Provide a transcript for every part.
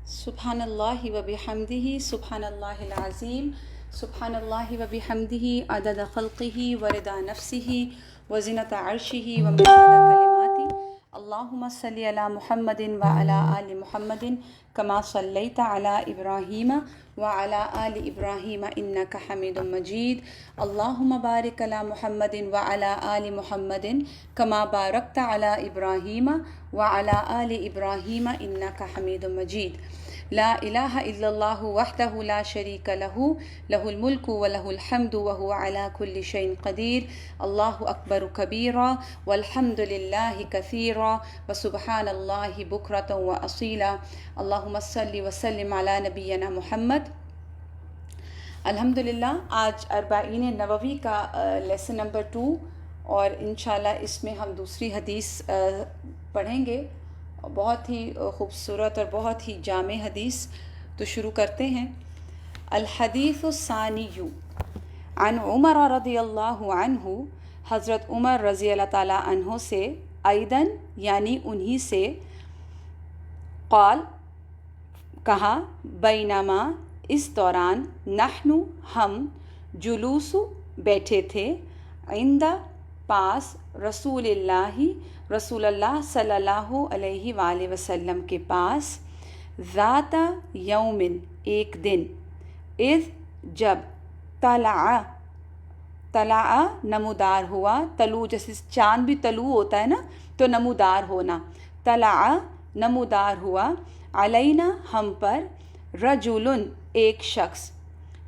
سبحان اللہ و بحمدہ سبحان اللہ العظیم سبحان اللہ و بحمدہ عدد خلقہ ورضا نفسہ وزنۃ عرشہ ومداد کلماتہ اللہم صلی علی محمد وعلی آل محمد کما صلیت علی ابراہیم وعلی آل ابراہیم انک حمید مجید اللہم بارک علی محمد وعلی آل محمد کما بارکت علی ابراہیم وعلی آل ابراہیم انک حمید مجید لا الہ الا اللہ وحدہ لا شریک لہ لہ الملک ولہ الحمد وہو علی کل شیء قدیر اللہ اکبر کبیرا والحمد للہ کثیرا وسبحان اللہ بکرۃ واصیلا اللہم صلی وسلم علی نبینا محمد۔ الحمدللہ آج اربعین نووی کا لیسن نمبر 2 اور انشاءاللہ اس میں ہم دوسری حدیث پڑھیں گے، بہت ہی خوبصورت اور بہت ہی جامع حدیث۔ تو شروع کرتے ہیں۔ الحدیث الثانی عن عمر رضی اللہ عنہ، حضرت عمر رضی اللہ تعالیٰ عنہ سے، ایدن یعنی انہی سے، قال کہا، بینما اس دوران، نحن ہم، جلوس بیٹھے تھے، عند پاس، رسول اللہ صلی اللہ علیہ وآلہ وسلم کے پاس، ذات یومن ایک دن، اذ جب، طلع نمودار ہوا، طلوع جیسے چاند بھی طلوع ہوتا ہے نا تو نمودار ہونا، طلع نمودار ہوا، علینا ہم پر، رجل ایک شخص،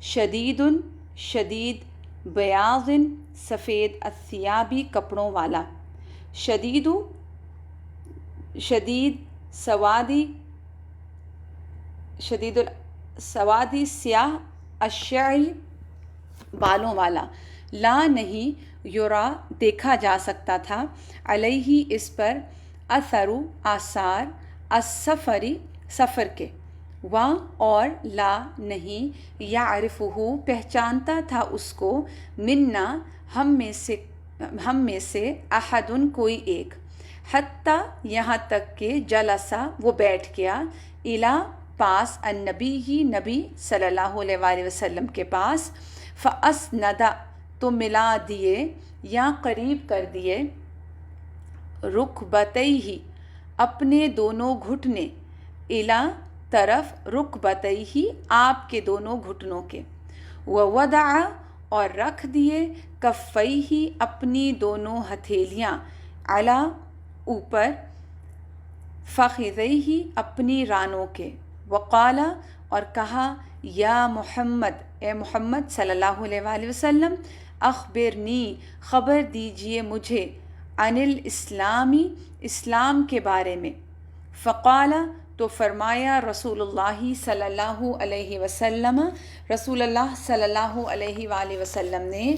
شدید بیاض سفید، الثیابی کپڑوں والا، شدید سوادی سیاہ، الشعری بالوں والا، لا نہیں، یرا دیکھا جا سکتا تھا، علیہ اس پر، اثر آثار، السفری سفر کے، اور لا نہیں، یعرفہ پہچانتا تھا اس کو، منا ہم میں سے، احدن کوئی ایک، حتیٰ یہاں تک کہ، جلسہ وہ بیٹھ گیا، الی پاس، النبی نبی صلی اللہ علیہ وآلہ وسلم کے پاس، فاسند تو ملا دیے یا قریب کر دیے، رکبتیہ اپنے دونوں گھٹنے، الی طرف، رکبتیہ آپ کے دونوں گھٹنوں کے، ووضع اور رکھ دیے، کفیہ اپنی دونوں ہتھیلیاں، علی اوپر، فخذیہ اپنی رانوں کے، وقال اور کہا، یا محمد اے محمد صلی اللہ علیہ وآلہ وسلم، اخبرنی خبر دیجئے مجھے، عن الاسلامی اسلام کے بارے میں، فقال تو فرمایا رسول اللہ صلی اللہ علیہ وسلم، رسول اللہ صلی اللہ علیہ وآلہ وسلم نے،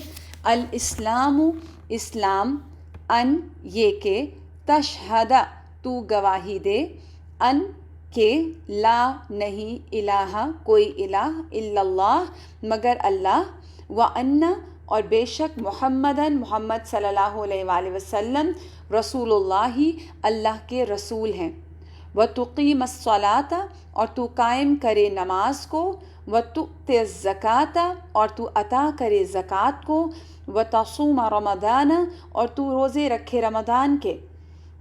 الاسلام اسلام، ان یہ کہ، تشہد تو گواہی دے، ان کہ، لا نہیں، الہ کوئی الہ، الا اللہ مگر اللہ، وان اور بے شک، محمد صلی اللہ علیہ وآلہ وسلم، رسول اللہ اللہ کے رسول ہیں، وتقیم الصلاۃ اور تو قائم کرے نماز کو، وتؤتی الزکاۃ اور تو عطا کرے زکوٰۃ کو، وتصوم رمضان اور تو روزے رکھے رمضان کے،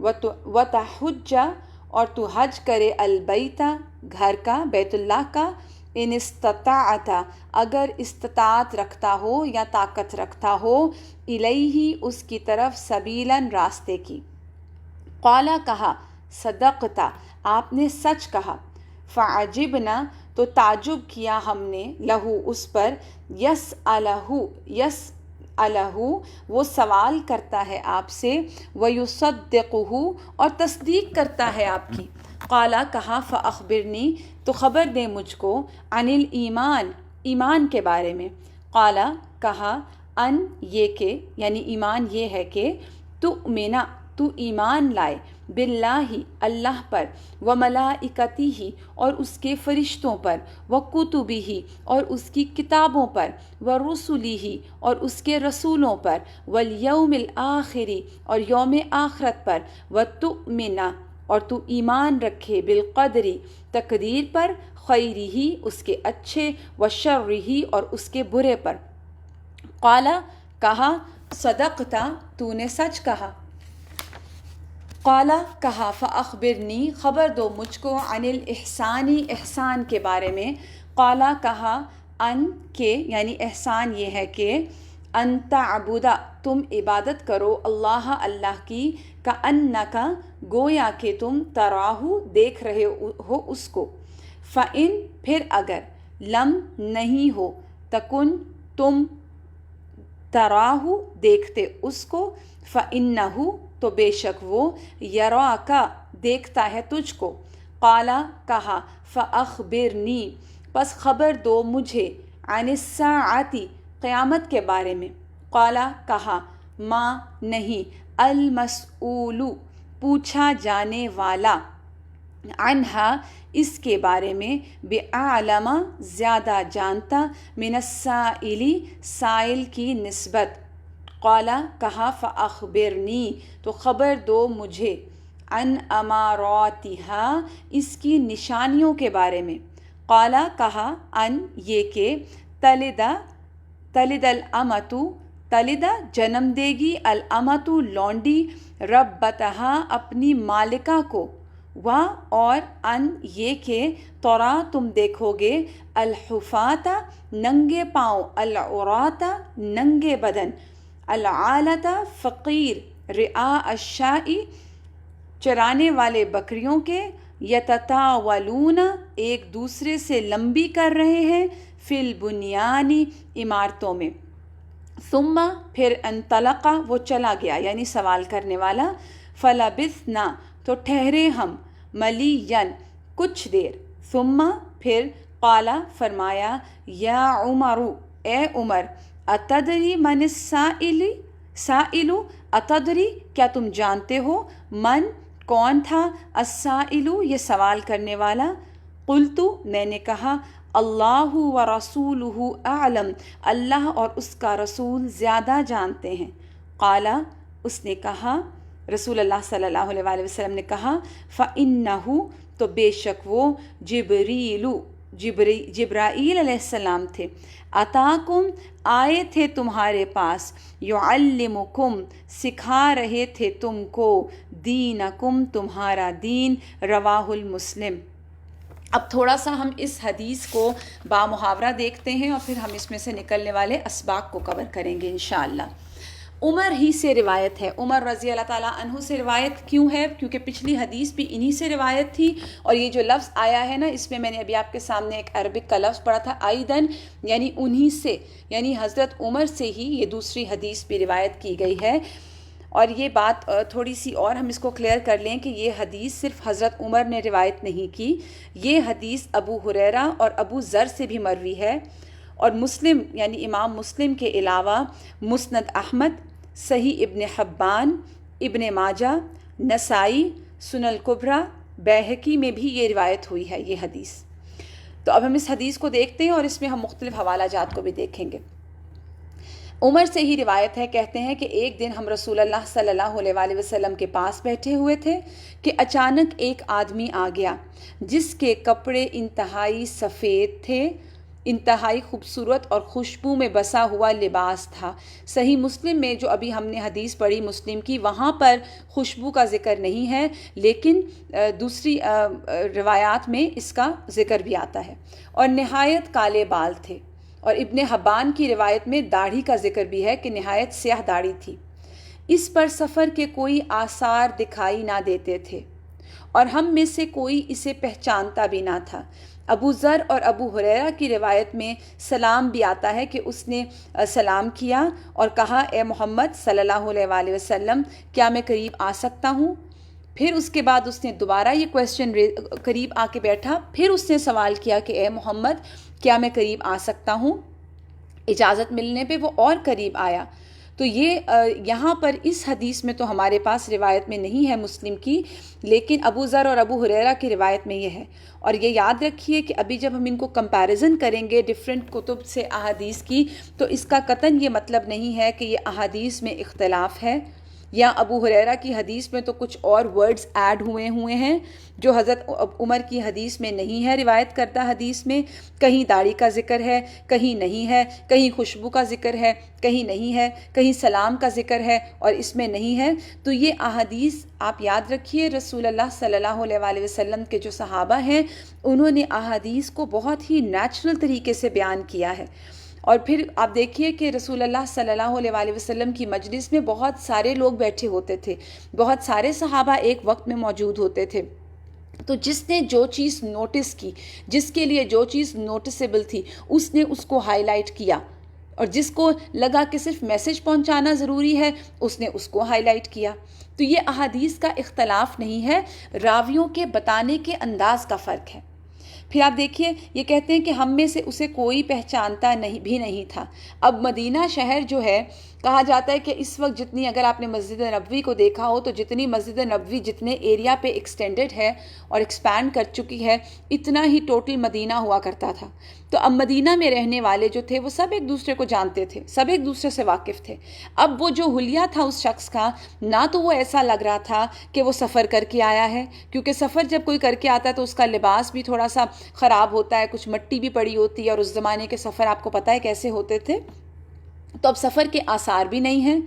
وتحج اور تو حج کرے، البیت گھر کا، بیت اللہ کا، ان استطاعت اگر استطاعت رکھتا ہو یا طاقت رکھتا ہو، الیہ اس کی طرف، سبیلاً راستے کی، قال کہا، صدقتا آپ نے سچ کہا، فعجبنا تو تعجب کیا ہم نے، لہو اس پر، یسألہ وہ سوال کرتا ہے آپ سے، ویصدقہ اور تصدیق کرتا ہے آپ کی، قال کہا، فاخبرنی تو خبر دے مجھ کو، عن الایمان ایمان کے بارے میں، قال کہا، ان یہ کہ یعنی ایمان یہ ہے کہ، تؤمن تو ایمان لائے، باللہ اللہ پر، وملائکتہ اور اس کے فرشتوں پر، وکتبہ اور اس کی کتابوں پر، ورسلہ اور اس کے رسولوں پر، والیوم الآخر اور یوم آخرت پر، وتؤمن اور تو ایمان رکھے بالقدری تقدیر پر، خیرہی اس کے اچھے، وشرہی اور اس کے برے پر۔ قال کہا، صدقتا تو نے سچ کہا۔ قال کہا، فاخبرنی خبر دو مجھ کو، عن الاحسانی احسان کے بارے میں۔ قال کہا، ان کے یعنی احسان یہ ہے کہ ان تعبد تم عبادت کرو، اللہ اللہ کی، کأنک گویا کہ تم تراہ دیکھ رہے ہو اس کو، فإن پھر اگر، لم نہیں ہو، تکن تم تراہ دیکھتے اس کو، فإنہ تو بے شک وہ، یراک دیکھتا ہے تجھ کو۔ قال کہا، فأخبرنی پس خبر دو مجھے، عن الساعۃ قیامت کے بارے میں۔ قال کہا، ما نہیں، المسئول پوچھا جانے والا، عنہا اس کے بارے میں، بأعلم زیادہ جانتا، من السائل سائل کی نسبت۔ قال کہا، فأخبرنی تو خبر دو مجھے، عن اماراتها اس کی نشانیوں کے بارے میں۔ قال کہا، ان یہ کہ تلد الامۃ تلد جنم دے گی، الامۃ لونڈی، ربتہا اپنی مالکہ کو، و اور ان یہ کہ ترا تم دیکھو گے، الحفاۃ ننگے پاؤں، العراۃ ننگے بدن، العالۃ فقیر، رعاء الشاء چرانے والے بکریوں کے، یتطاولون ایک دوسرے سے لمبی کر رہے ہیں، فی البنیان عمارتوں میں۔ ثم پھر انطلق وہ چلا گیا یعنی سوال کرنے والا، فلبثنا تو ٹھہرے ہم، ملین کچھ دیر، ثم پھر قال فرمایا، یا عمر اے عمر، اتدری من السائل اتدری کیا تم جانتے ہو، من کون تھا، السائل یہ سوال کرنے والا۔ قلت میں نے کہا، اللہ ورسولہ اعلم اللہ اور اس کا رسول زیادہ جانتے ہیں۔ قال اس نے کہا، رسول اللہ صلی اللہ علیہ وآلہ وسلم نے کہا، فإنہ تو بے شک وہ، جبرائیل علیہ السلام تھے، اتاکم آئے تھے تمہارے پاس، یعلمکم سکھا رہے تھے تم کو، دینکم تمہارا دین، رواہ المسلم۔ اب تھوڑا سا ہم اس حدیث کو بامحاورہ دیکھتے ہیں اور پھر ہم اس میں سے نکلنے والے اسباق کو کور کریں گے انشاءاللہ۔ عمر ہی سے روایت ہے، عمر رضی اللہ تعالیٰ عنہ سے روایت کیوں ہے؟ کیونکہ پچھلی حدیث بھی انہی سے روایت تھی، اور یہ جو لفظ آیا ہے نا، اس میں میں نے ابھی آپ کے سامنے ایک عربک کا لفظ پڑھا تھا، ایدن یعنی انہی سے، یعنی حضرت عمر سے ہی یہ دوسری حدیث بھی روایت کی گئی ہے۔ اور یہ بات تھوڑی سی اور ہم اس کو کلیئر کر لیں کہ یہ حدیث صرف حضرت عمر نے روایت نہیں کی، یہ حدیث ابو ہریرہ اور ابو ذر سے بھی مروی ہے، اور مسلم یعنی امام مسلم کے علاوہ مسند احمد، صحیح ابن حبان، ابن ماجہ، نسائی، سنن الکبریٰ، بیہقی میں بھی یہ روایت ہوئی ہے یہ حدیث۔ تو اب ہم اس حدیث کو دیکھتے ہیں اور اس میں ہم مختلف حوالہ جات کو بھی دیکھیں گے۔ عمر سے ہی روایت ہے، کہتے ہیں کہ ایک دن ہم رسول اللہ صلی اللہ علیہ وآلہ وسلم کے پاس بیٹھے ہوئے تھے کہ اچانک ایک آدمی آ گیا جس کے کپڑے انتہائی سفید تھے، انتہائی خوبصورت اور خوشبو میں بسا ہوا لباس تھا۔ صحیح مسلم میں جو ابھی ہم نے حدیث پڑھی مسلم کی، وہاں پر خوشبو کا ذکر نہیں ہے، لیکن دوسری روایات میں اس کا ذکر بھی آتا ہے، اور نہایت کالے بال تھے، اور ابن حبان کی روایت میں داڑھی کا ذکر بھی ہے کہ نہایت سیاہ داڑھی تھی۔ اس پر سفر کے کوئی آثار دکھائی نہ دیتے تھے، اور ہم میں سے کوئی اسے پہچانتا بھی نہ تھا۔ ابو ذر اور ابو ہریرہ کی روایت میں سلام بھی آتا ہے کہ اس نے سلام کیا اور کہا، اے محمد صلی اللہ علیہ وآلہ وسلم، کیا میں قریب آ سکتا ہوں؟ پھر اس کے بعد اس نے دوبارہ یہ کویسچن قریب آ کے بیٹھا، پھر اس نے سوال کیا کہ اے محمد کیا میں قریب آ سکتا ہوں؟ اجازت ملنے پہ وہ اور قریب آیا۔ تو یہ یہاں پر اس حدیث میں تو ہمارے پاس روایت میں نہیں ہے مسلم کی، لیکن ابو ذر اور ابو ہریرہ کی روایت میں یہ ہے۔ اور یہ یاد رکھیے کہ ابھی جب ہم ان کو کمپیریزن کریں گے ڈیفرنٹ کتب سے احادیث کی، تو اس کا قطعاً یہ مطلب نہیں ہے کہ یہ احادیث میں اختلاف ہے، یا ابو ہریرہ کی حدیث میں تو کچھ اور ورڈز ایڈ ہوئے ہیں جو حضرت عمر کی حدیث میں نہیں ہے، روایت کردہ حدیث میں. کہیں داڑھی کا ذکر ہے، کہیں نہیں ہے، کہیں خوشبو کا ذکر ہے، کہیں نہیں ہے، کہیں سلام کا ذکر ہے اور اس میں نہیں ہے. تو یہ احادیث آپ یاد رکھیے، رسول اللہ صلی اللہ علیہ وسلم کے جو صحابہ ہیں انہوں نے احادیث کو بہت ہی نیچرل طریقے سے بیان کیا ہے. اور پھر آپ دیکھیے کہ رسول اللہ صلی اللہ علیہ وسلم کی مجلس میں بہت سارے لوگ بیٹھے ہوتے تھے، بہت سارے صحابہ ایک وقت میں موجود ہوتے تھے. تو جس نے جو چیز نوٹس کی، جس کے لیے جو چیز نوٹسیبل تھی، اس نے اس کو ہائی لائٹ کیا، اور جس کو لگا کہ صرف میسج پہنچانا ضروری ہے اس نے اس کو ہائی لائٹ کیا. تو یہ احادیث کا اختلاف نہیں ہے، راویوں کے بتانے کے انداز کا فرق ہے. پھر آپ دیکھیے یہ کہتے ہیں کہ ہم میں سے اسے کوئی پہچانتا نہیں تھا. اب مدینہ شہر جو ہے، کہا جاتا ہے کہ اس وقت جتنی، اگر آپ نے مسجد نبوی کو دیکھا ہو تو جتنی مسجد نبوی جتنے ایریا پہ ایکسٹینڈڈ ہے اور ایکسپینڈ کر چکی ہے، اتنا ہی ٹوٹل مدینہ ہوا کرتا تھا. تو اب مدینہ میں رہنے والے جو تھے وہ سب ایک دوسرے کو جانتے تھے، سب ایک دوسرے سے واقف تھے. اب وہ جو حلیہ تھا اس شخص کا، نہ تو وہ ایسا لگ رہا تھا کہ وہ سفر کر کے آیا ہے، کیونکہ سفر جب کوئی کر کے آتا ہے تو اس کا لباس بھی تھوڑا سا خراب ہوتا ہے، کچھ مٹی بھی پڑی ہوتی ہے، اور اس زمانے کے سفر آپ کو پتہ ہے کیسے ہوتے تھے. تو اب سفر کے آثار بھی نہیں ہیں،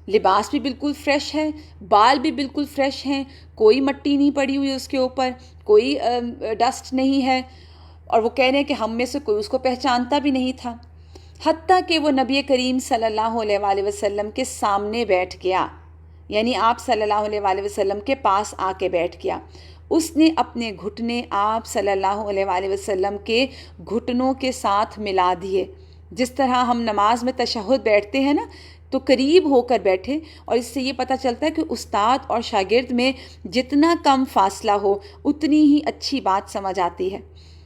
لباس بھی بالکل فریش ہے، بال بھی بالکل فریش ہیں، کوئی مٹی نہیں پڑی ہوئی اس کے اوپر، کوئی ڈسٹ نہیں ہے. اور وہ کہہ رہے ہیں کہ ہم میں سے کوئی اس کو پہچانتا بھی نہیں تھا، حتیٰ کہ وہ نبی کریم صلی اللہ علیہ وسلم کے سامنے بیٹھ گیا، یعنی آپ صلی اللہ علیہ وسلم کے پاس آ کے بیٹھ گیا. اس نے اپنے گھٹنے آپ صلی اللہ علیہ وسلم کے گھٹنوں کے ساتھ ملا دیے. جس طرح ہم نماز میں تشہد بیٹھتے ہیں نا، تو قریب ہو کر بیٹھے، اور اس سے یہ پتہ چلتا ہے کہ استاد اور شاگرد میں جتنا کم فاصلہ ہو اتنی ہی اچھی بات سمجھ آتی ہے.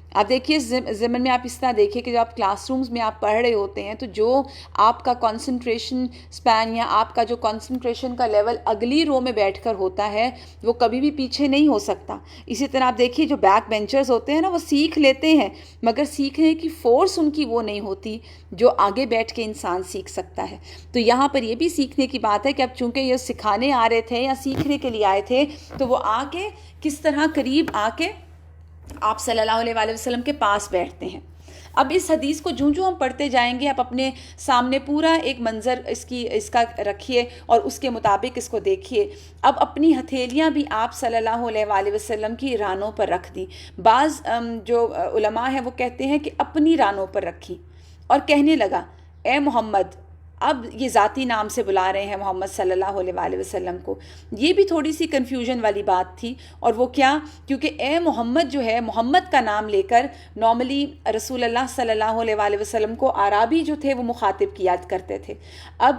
آپ دیکھیے ضمن میں آپ اس طرح دیکھیے کہ جب آپ کلاس رومز میں آپ پڑھ رہے ہوتے ہیں تو جو آپ کا کنسنٹریشن سپین یا آپ کا جو کنسنٹریشن کا لیول اگلی رو میں بیٹھ کر ہوتا ہے وہ کبھی بھی پیچھے نہیں ہو سکتا. اسی طرح آپ دیکھیے جو بیک بینچرز ہوتے ہیں نا، وہ سیکھ لیتے ہیں مگر سیکھنے کی فورس ان کی وہ نہیں ہوتی جو آگے بیٹھ کے انسان سیکھ سکتا ہے. تو یہاں پر یہ بھی سیکھنے کی بات ہے کہ اب چونکہ یہ سکھانے آ رہے تھے یا سیکھنے کے لیے آئے تھے، تو وہ آ کے کس طرح قریب آ کے آپ صلی اللہ علیہ وسلم کے پاس بیٹھتے ہیں. اب اس حدیث کو جو ہم پڑھتے جائیں گے، آپ اپنے سامنے پورا ایک منظر اس کا رکھیے اور اس کے مطابق اس کو دیکھیے. اب اپنی ہتھیلیاں بھی آپ صلی اللہ علیہ وسلم کی رانوں پر رکھ دیں. بعض جو علماء ہیں وہ کہتے ہیں کہ اپنی رانوں پر رکھی، اور کہنے لگا اے محمد. اب یہ ذاتی نام سے بلا رہے ہیں محمد صلی اللہ علیہ وسلم کو. یہ بھی تھوڑی سی کنفیوژن والی بات تھی، اور وہ کیا، کیونکہ اے محمد جو ہے، محمد کا نام لے کر نارملی رسول اللہ صلی اللہ علیہ وسلم کو اعرابی جو تھے وہ مخاطب کیا کرتے تھے. اب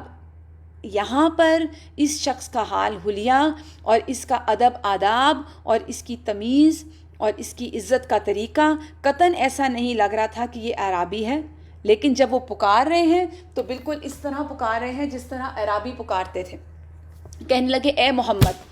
یہاں پر اس شخص کا حال حلیہ اور اس کا ادب آداب اور اس کی تمیز اور اس کی عزت کا طریقہ قطعاً ایسا نہیں لگ رہا تھا کہ یہ اعرابی ہے. لیکن جب وہ پکار رہے ہیں تو بالکل اس طرح پکار رہے ہیں جس طرح اعرابی پکارتے تھے. کہنے لگے اے محمد،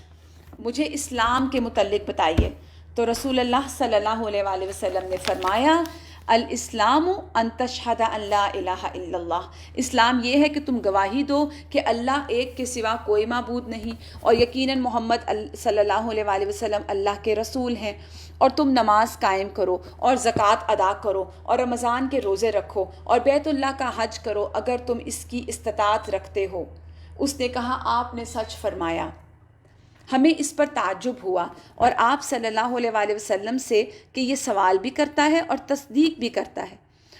مجھے اسلام کے متعلق بتائیے. تو رسول اللہ صلی اللہ علیہ وسلم نے فرمایا الاسلام ان تشہد ان لا الہ الا اللہ. اسلام یہ ہے کہ تم گواہی دو کہ اللہ ایک کے سوا کوئی معبود نہیں، اور یقیناً محمد صلی اللہ علیہ وسلم اللہ کے رسول ہیں، اور تم نماز قائم کرو اور زکوٰۃ ادا کرو اور رمضان کے روزے رکھو اور بیت اللہ کا حج کرو اگر تم اس کی استطاعت رکھتے ہو. اس نے کہا آپ نے سچ فرمایا. ہمیں اس پر تعجب ہوا اور آپ صلی اللہ علیہ وسلم سے کہ یہ سوال بھی کرتا ہے اور تصدیق بھی کرتا ہے.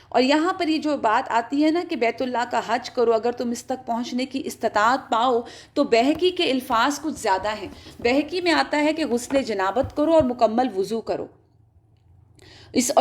اور یہاں پر یہ جو بات آتی ہے نا کہ بیت اللہ کا حج کرو اگر تم اس تک پہنچنے کی استطاعت پاؤ، تو بہقی کے الفاظ کچھ زیادہ ہیں. بہقی میں آتا ہے کہ غسل جنابت کرو اور مکمل وضو کرو. اس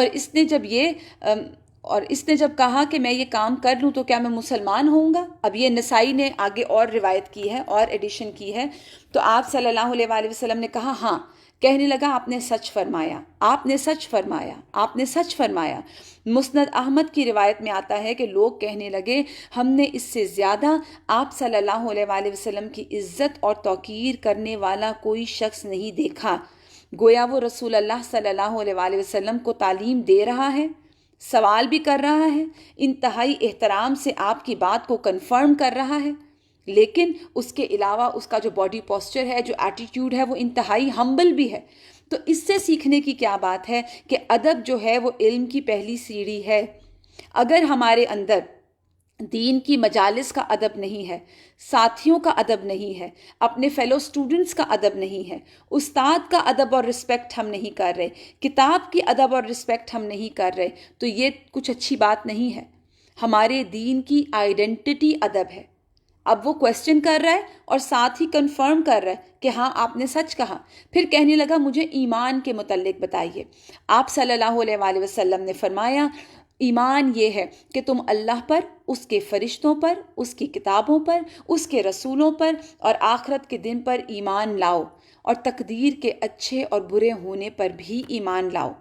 نے جب کہا کہ میں یہ کام کر لوں تو کیا میں مسلمان ہوں گا. اب یہ نسائی نے آگے اور روایت کی ہے اور ایڈیشن کی ہے. تو آپ صلی اللہ علیہ وسلم نے کہا ہاں. کہنے لگا آپ نے سچ فرمایا، آپ نے سچ فرمایا، آپ نے سچ فرمایا. مسند احمد کی روایت میں آتا ہے کہ لوگ کہنے لگے ہم نے اس سے زیادہ آپ صلی اللہ علیہ وسلم کی عزت اور توقیر کرنے والا کوئی شخص نہیں دیکھا. گویا وہ رسول اللہ صلی اللہ علیہ وسلم کو تعلیم دے رہا ہے، سوال بھی کر رہا ہے، انتہائی احترام سے آپ کی بات کو کنفرم کر رہا ہے. لیکن اس کے علاوہ اس کا جو باڈی پوسچر ہے، جو ایٹیٹیوڈ ہے، وہ انتہائی ہمبل بھی ہے۔ تو اس سے سیکھنے کی کیا بات ہے کہ ادب جو ہے وہ علم کی پہلی سیڑھی ہے۔ اگر ہمارے اندر دین کی مجالس کا ادب نہیں ہے، ساتھیوں کا ادب نہیں ہے، اپنے فیلو سٹوڈنٹس کا ادب نہیں ہے، استاد کا ادب اور رسپیکٹ ہم نہیں کر رہے، کتاب کی ادب اور رسپیکٹ ہم نہیں کر رہے، تو یہ کچھ اچھی بات نہیں ہے۔ ہمارے دین کی آئیڈینٹی ادب ہے۔ اب وہ کویسچن کر رہا ہے اور ساتھ ہی کنفرم کر رہا ہے کہ ہاں آپ نے سچ کہا۔ پھر کہنے لگا مجھے ایمان کے متعلق بتائیے۔ آپ صلی اللہ علیہ وآلہ وسلم نے فرمایا ایمان یہ ہے کہ تم اللہ پر، اس کے فرشتوں پر، اس کی کتابوں پر، اس کے رسولوں پر اور آخرت کے دن پر ایمان لاؤ، اور تقدیر کے اچھے اور برے ہونے پر بھی ایمان لاؤ۔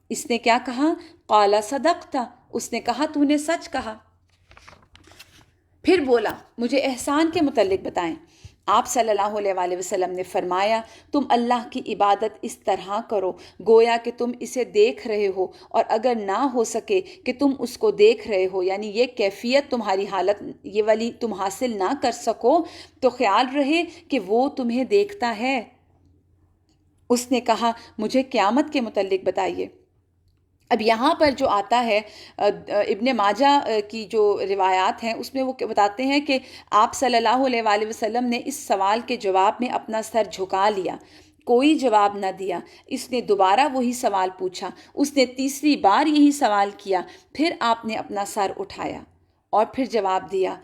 اس نے کیا کہا؟ قال صدقت، اس نے کہا تو نے سچ کہا۔ پھر بولا مجھے احسان کے متعلق بتائیں۔ آپ صلی اللہ علیہ وآلہ وسلم نے فرمایا تم اللہ کی عبادت اس طرح کرو گویا کہ تم اسے دیکھ رہے ہو، اور اگر نہ ہو سکے کہ تم اس کو دیکھ رہے ہو، یعنی یہ کیفیت تمہاری حالت یہ والی تم حاصل نہ کر سکو، تو خیال رہے کہ وہ تمہیں دیکھتا ہے۔ اس نے کہا مجھے قیامت کے متعلق بتائیے۔ اب یہاں پر جو آتا ہے ابن ماجہ کی جو روایات ہیں اس میں وہ بتاتے ہیں کہ آپ صلی اللہ علیہ وآلہ وسلم نے اس سوال کے جواب میں اپنا سر جھکا لیا، کوئی جواب نہ دیا۔ اس نے دوبارہ وہی سوال پوچھا، اس نے تیسری بار یہی سوال کیا، پھر آپ نے اپنا سر اٹھایا اور پھر جواب دیا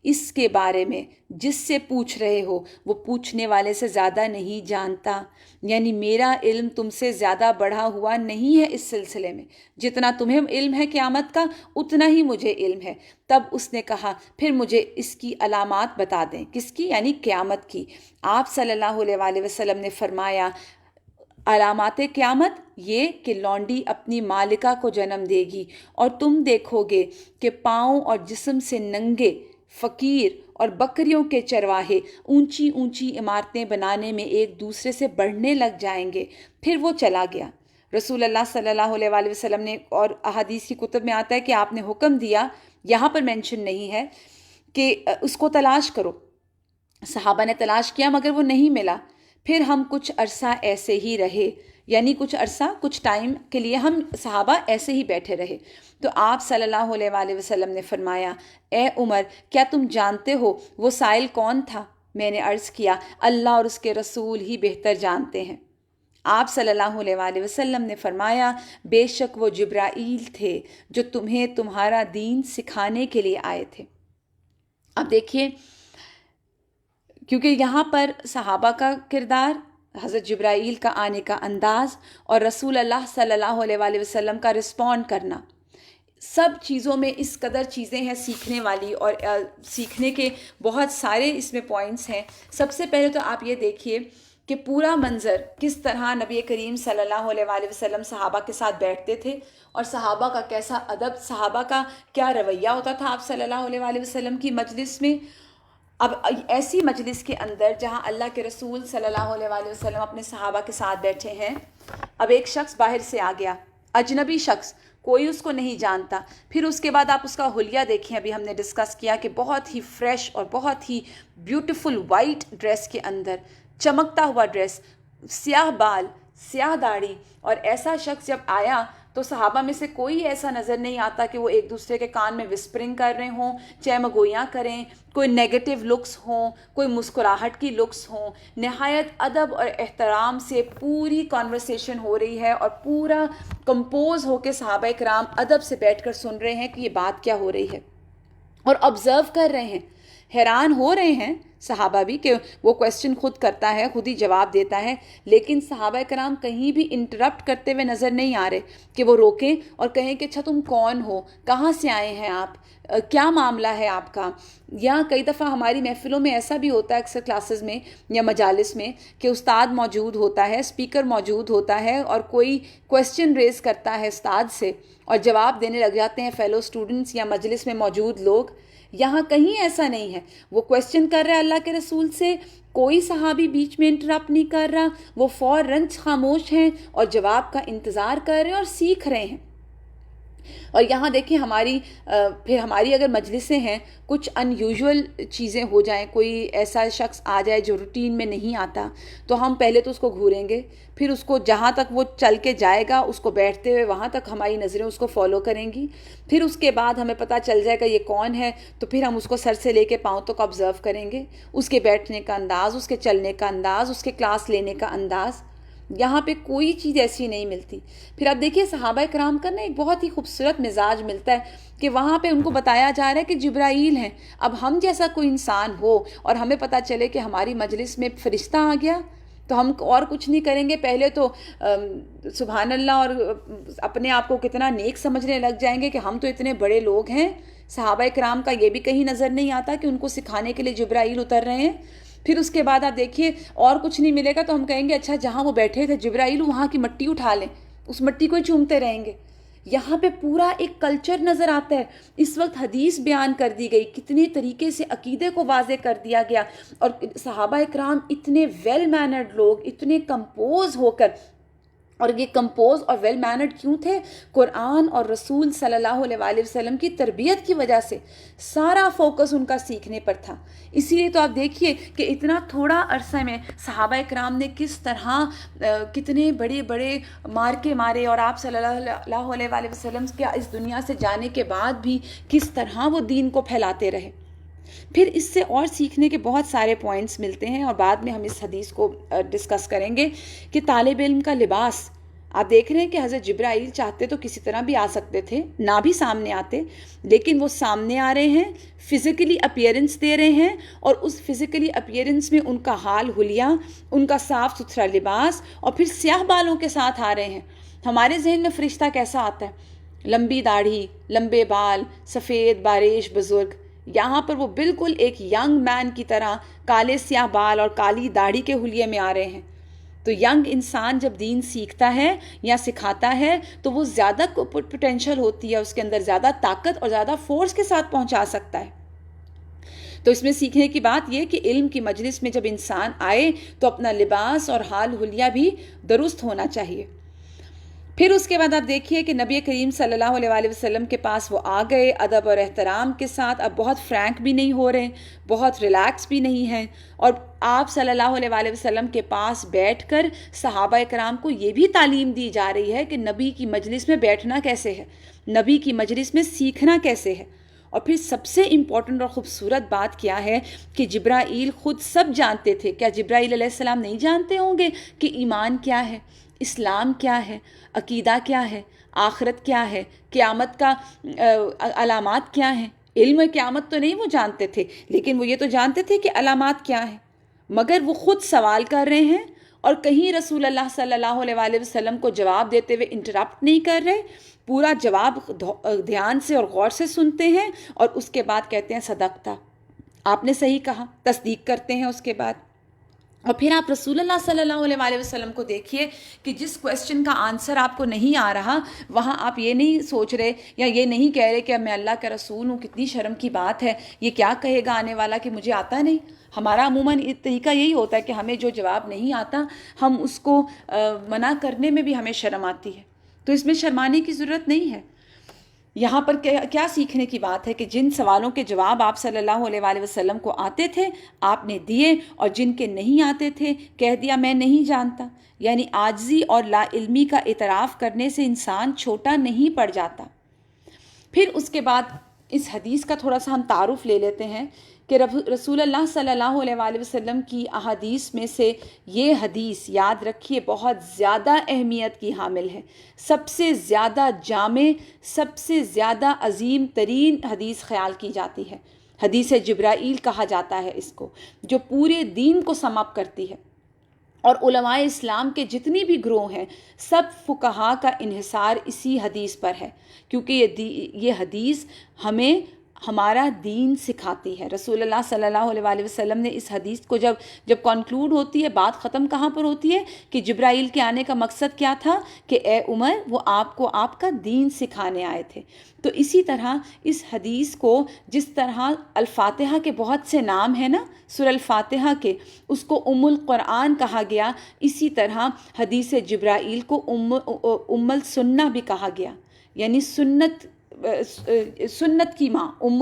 اس کے بارے میں جس سے پوچھ رہے ہو وہ پوچھنے والے سے زیادہ نہیں جانتا، یعنی میرا علم تم سے زیادہ بڑھا ہوا نہیں ہے اس سلسلے میں، جتنا تمہیں علم ہے قیامت کا اتنا ہی مجھے علم ہے۔ تب اس نے کہا پھر مجھے اس کی علامات بتا دیں۔ کس کی؟ یعنی قیامت کی۔ آپ صلی اللہ علیہ وآلہ وسلم نے فرمایا علامات قیامت یہ کہ لونڈی اپنی مالکہ کو جنم دے گی، اور تم دیکھو گے کہ پاؤں اور جسم سے ننگے فقیر اور بکریوں کے چرواہے اونچی اونچی عمارتیں بنانے میں ایک دوسرے سے بڑھنے لگ جائیں گے۔ پھر وہ چلا گیا۔ رسول اللہ صلی اللہ علیہ وآلہ وسلم نے، اور احادیث کی کتب میں آتا ہے کہ آپ نے حکم دیا، یہاں پر مینشن نہیں ہے، کہ اس کو تلاش کرو۔ صحابہ نے تلاش کیا مگر وہ نہیں ملا۔ پھر ہم کچھ عرصہ ایسے ہی رہے، یعنی کچھ عرصہ، کچھ ٹائم کے لیے ہم صحابہ ایسے ہی بیٹھے رہے۔ تو آپ صلی اللہ علیہ وآلہ وسلم نے فرمایا اے عمر کیا تم جانتے ہو وہ سائل کون تھا؟ میں نے عرض کیا اللہ اور اس کے رسول ہی بہتر جانتے ہیں۔ آپ صلی اللہ علیہ وآلہ وسلم نے فرمایا بے شک وہ جبرائیل تھے جو تمہیں تمہارا دین سکھانے کے لیے آئے تھے۔ اب دیکھیے، کیونکہ یہاں پر صحابہ کا کردار، حضرت جبرائیل کا آنے کا انداز، اور رسول اللہ صلی اللہ علیہ وآلہ وسلم کا رسپونڈ کرنا، سب چیزوں میں اس قدر چیزیں ہیں سیکھنے والی، اور سیکھنے کے بہت سارے اس میں پوائنٹس ہیں۔ سب سے پہلے تو آپ یہ دیکھیے کہ پورا منظر کس طرح نبی کریم صلی اللہ علیہ وآلہ وسلم صحابہ کے ساتھ بیٹھتے تھے، اور صحابہ کا کیسا ادب، صحابہ کا کیا رویہ ہوتا تھا آپ صلی اللہ علیہ وآلہ وسلم کی مجلس میں۔ اب ایسی مجلس کے اندر جہاں اللہ کے رسول صلی اللہ علیہ وآلہ وسلم اپنے صحابہ کے ساتھ بیٹھے ہیں، اب ایک شخص باہر سے آ گیا، اجنبی شخص، کوئی اس کو نہیں جانتا۔ پھر اس کے بعد آپ اس کا حلیہ دیکھیں، ابھی ہم نے ڈسکس کیا کہ بہت ہی فریش اور بہت ہی بیوٹیفل وائٹ ڈریس کے اندر، چمکتا ہوا ڈریس، سیاہ بال، سیاہ داڑھی، اور ایسا شخص جب آیا تو صحابہ میں سے کوئی ایسا نظر نہیں آتا کہ وہ ایک دوسرے کے کان میں وسپرنگ کر رہے ہوں، چہمگوئیاں کریں، کوئی نیگیٹو لکس ہوں، کوئی مسکراہٹ کی لکس ہوں۔ نہایت ادب اور احترام سے پوری کانورسیشن ہو رہی ہے، اور پورا کمپوز ہو کے صحابہ کرام ادب سے بیٹھ کر سن رہے ہیں کہ یہ بات کیا ہو رہی ہے، اور آبزرو کر رہے ہیں، حیران ہو رہے ہیں صحابہ بھی کہ وہ کویسچن خود کرتا ہے، خود ہی جواب دیتا ہے، لیکن صحابہ کرام کہیں بھی انٹرپٹ کرتے ہوئے نظر نہیں آ رہے کہ وہ روکیں اور کہیں کہ اچھا تم کون ہو، کہاں سے آئے ہیں آپ، کیا معاملہ ہے آپ کا۔ یا کئی دفعہ ہماری محفلوں میں ایسا بھی ہوتا ہے، اکثر کلاسز میں یا مجالس میں، کہ استاد موجود ہوتا ہے، اسپیکر موجود ہوتا ہے، اور کوئی کویسچن ریز کرتا ہے استاد سے، اور جواب دینے لگ جاتے ہیں فیلو اسٹوڈنٹس یا مجلس میں موجود لوگ۔ یہاں کہیں ایسا نہیں ہے، وہ کویسچن کر رہا ہے اللہ کے رسول سے، کوئی صحابی بیچ میں انٹرپٹ نہیں کر رہا، وہ فوراً خاموش ہیں اور جواب کا انتظار کر رہے ہیں اور سیکھ رہے ہیں۔ اور یہاں دیکھیں پھر ہماری اگر مجلسیں ہیں، کچھ ان یوزول چیزیں ہو جائیں، کوئی ایسا شخص آ جائے جو روٹین میں نہیں آتا، تو ہم پہلے تو اس کو گھوریں گے، پھر اس کو جہاں تک وہ چل کے جائے گا اس کو بیٹھتے ہوئے وہاں تک ہماری نظریں اس کو فالو کریں گی، پھر اس کے بعد ہمیں پتہ چل جائے گا یہ کون ہے، تو پھر ہم اس کو سر سے لے کے پاؤں تک آبزرو کریں گے، اس کے بیٹھنے کا انداز، اس کے چلنے کا انداز، اس کے کلاس لینے کا انداز. یہاں پہ کوئی چیز ایسی نہیں ملتی. پھر آپ دیکھیے صحابہ کرام کا نا ایک بہت ہی خوبصورت مزاج ملتا ہے کہ وہاں پہ ان کو بتایا جا رہا ہے کہ جبرائیل ہیں. اب ہم جیسا کوئی انسان ہو اور ہمیں پتہ چلے کہ ہماری مجلس میں فرشتہ آ گیا، تو ہم اور کچھ نہیں کریں گے، پہلے تو سبحان اللہ، اور اپنے آپ کو کتنا نیک سمجھنے لگ جائیں گے کہ ہم تو اتنے بڑے لوگ ہیں. صحابہ کرام کا یہ بھی کہیں نظر نہیں آتا کہ ان کو سکھانے کے لیے جبرائیل اتر رہے ہیں. پھر اس کے بعد آپ دیکھیے اور کچھ نہیں ملے گا تو ہم کہیں گے اچھا جہاں وہ بیٹھے تھے جبرائیل وہاں کی مٹی اٹھا لیں، اس مٹی کو ہی چومتے رہیں گے. یہاں پہ پورا ایک کلچر نظر آتا ہے. اس وقت حدیث بیان کر دی گئی، کتنے طریقے سے عقیدے کو واضح کر دیا گیا، اور صحابہ کرام اتنے ویل مینرڈ لوگ، اتنے کمپوز ہو کر. اور یہ کمپوز اور ویل مینرڈ کیوں تھے؟ قرآن اور رسول صلی اللہ علیہ وآلہ وسلم کی تربیت کی وجہ سے سارا فوکس ان کا سیکھنے پر تھا. اسی لیے تو آپ دیکھیے کہ اتنا تھوڑا عرصے میں صحابہ کرام نے کس طرح کتنے بڑے بڑے مارکے مارے، اور آپ صلی اللہ علیہ وآلہ وسلم کے اس دنیا سے جانے کے بعد بھی کس طرح وہ دین کو پھیلاتے رہے. پھر اس سے اور سیکھنے کے بہت سارے پوائنٹس ملتے ہیں، اور بعد میں ہم اس حدیث کو ڈسکس کریں گے کہ طالب علم کا لباس. آپ دیکھ رہے ہیں کہ حضرت جبرائیل چاہتے تو کسی طرح بھی آ سکتے تھے، نہ بھی سامنے آتے، لیکن وہ سامنے آ رہے ہیں، فزیکلی اپیئرنس دے رہے ہیں، اور اس فزیکلی اپیئرنس میں ان کا حال حلیہ، ان کا صاف ستھرا لباس، اور پھر سیاہ بالوں کے ساتھ آ رہے ہیں. ہمارے ذہن میں فرشتہ کیسا آتا ہے؟ لمبی داڑھی، لمبے بال، سفید باریش بزرگ. یہاں پر وہ بالکل ایک ینگ مین کی طرح کالے سیاہ بال اور کالی داڑھی کے حلیے میں آ رہے ہیں. تو ینگ انسان جب دین سیکھتا ہے یا سکھاتا ہے تو وہ زیادہ پوٹینشل ہوتی ہے، اس کے اندر زیادہ طاقت اور زیادہ فورس کے ساتھ پہنچا سکتا ہے. تو اس میں سیکھنے کی بات یہ کہ علم کی مجلس میں جب انسان آئے تو اپنا لباس اور حال حلیہ بھی درست ہونا چاہیے. پھر اس کے بعد آپ دیکھیے کہ نبی کریم صلی اللہ علیہ وآلہ وسلم کے پاس وہ آ گئے ادب اور احترام کے ساتھ. اب بہت فرینک بھی نہیں ہو رہے، بہت ریلیکس بھی نہیں ہیں، اور آپ صلی اللہ علیہ وآلہ وسلم کے پاس بیٹھ کر صحابہ کرام کو یہ بھی تعلیم دی جا رہی ہے کہ نبی کی مجلس میں بیٹھنا کیسے ہے، نبی کی مجلس میں سیکھنا کیسے ہے. اور پھر سب سے امپورٹنٹ اور خوبصورت بات کیا ہے کہ جبرائیل خود سب جانتے تھے. کیا جبرائیل علیہ السلام نہیں جانتے ہوں گے کہ ایمان کیا ہے، اسلام کیا ہے، عقیدہ کیا ہے، آخرت کیا ہے، قیامت کا علامات کیا ہیں؟ علم قیامت تو نہیں وہ جانتے تھے، لیکن وہ یہ تو جانتے تھے کہ علامات کیا ہیں. مگر وہ خود سوال کر رہے ہیں، اور کہیں رسول اللہ صلی اللہ علیہ وآلہ وسلم کو جواب دیتے ہوئے انٹرپٹ نہیں کر رہے، پورا جواب دھیان سے اور غور سے سنتے ہیں، اور اس کے بعد کہتے ہیں صدقتا، آپ نے صحیح کہا، تصدیق کرتے ہیں اس کے بعد. اور پھر آپ رسول اللہ صلی اللہ علیہ وآلہ وسلم کو دیکھیے کہ جس کویسچن کا آنسر آپ کو نہیں آ رہا، وہاں آپ یہ نہیں سوچ رہے یا یہ نہیں کہہ رہے کہ اب میں اللہ کا رسول ہوں، کتنی شرم کی بات ہے، یہ کیا کہے گا آنے والا کہ مجھے آتا نہیں. ہمارا عموماً طریقہ یہی ہوتا ہے کہ ہمیں جو جواب نہیں آتا ہم اس کو منع کرنے میں بھی ہمیں شرم آتی ہے. تو اس میں شرمانے کی ضرورت نہیں ہے. یہاں پر کیا سیکھنے کی بات ہے کہ جن سوالوں کے جواب آپ صلی اللہ علیہ وآلہ وسلم کو آتے تھے آپ نے دیے، اور جن کے نہیں آتے تھے کہہ دیا میں نہیں جانتا. یعنی عاجزی اور لا علمی کا اعتراف کرنے سے انسان چھوٹا نہیں پڑ جاتا. پھر اس کے بعد اس حدیث کا تھوڑا سا ہم تعارف لے لیتے ہیں کہ رسول اللہ صلی اللہ علیہ وآلہ وسلم کی احادیث میں سے یہ حدیث یاد رکھیے بہت زیادہ اہمیت کی حامل ہے. سب سے زیادہ جامع، سب سے زیادہ عظیم ترین حدیث خیال کی جاتی ہے. حدیث جبرائیل کہا جاتا ہے اس کو، جو پورے دین کو سم اپ کرتی ہے. اور علماء اسلام کے جتنی بھی گروہ ہیں سب فقہا کا انحصار اسی حدیث پر ہے، کیونکہ یہ حدیث ہمیں ہمارا دین سکھاتی ہے. رسول اللہ صلی اللہ علیہ وآلہ وسلم نے اس حدیث کو جب کنکلوڈ ہوتی ہے، بات ختم کہاں پر ہوتی ہے کہ جبرائیل کے آنے کا مقصد کیا تھا کہ اے عمر وہ آپ کو آپ کا دین سکھانے آئے تھے. تو اسی طرح اس حدیث کو جس طرح الفاتحہ کے بہت سے نام ہیں نا سورہ الفاتحہ کے، اس کو ام القرآن کہا گیا، اسی طرح حدیث جبرائیل کو ام السنہ بھی کہا گیا. یعنی سنت کی ماں، ام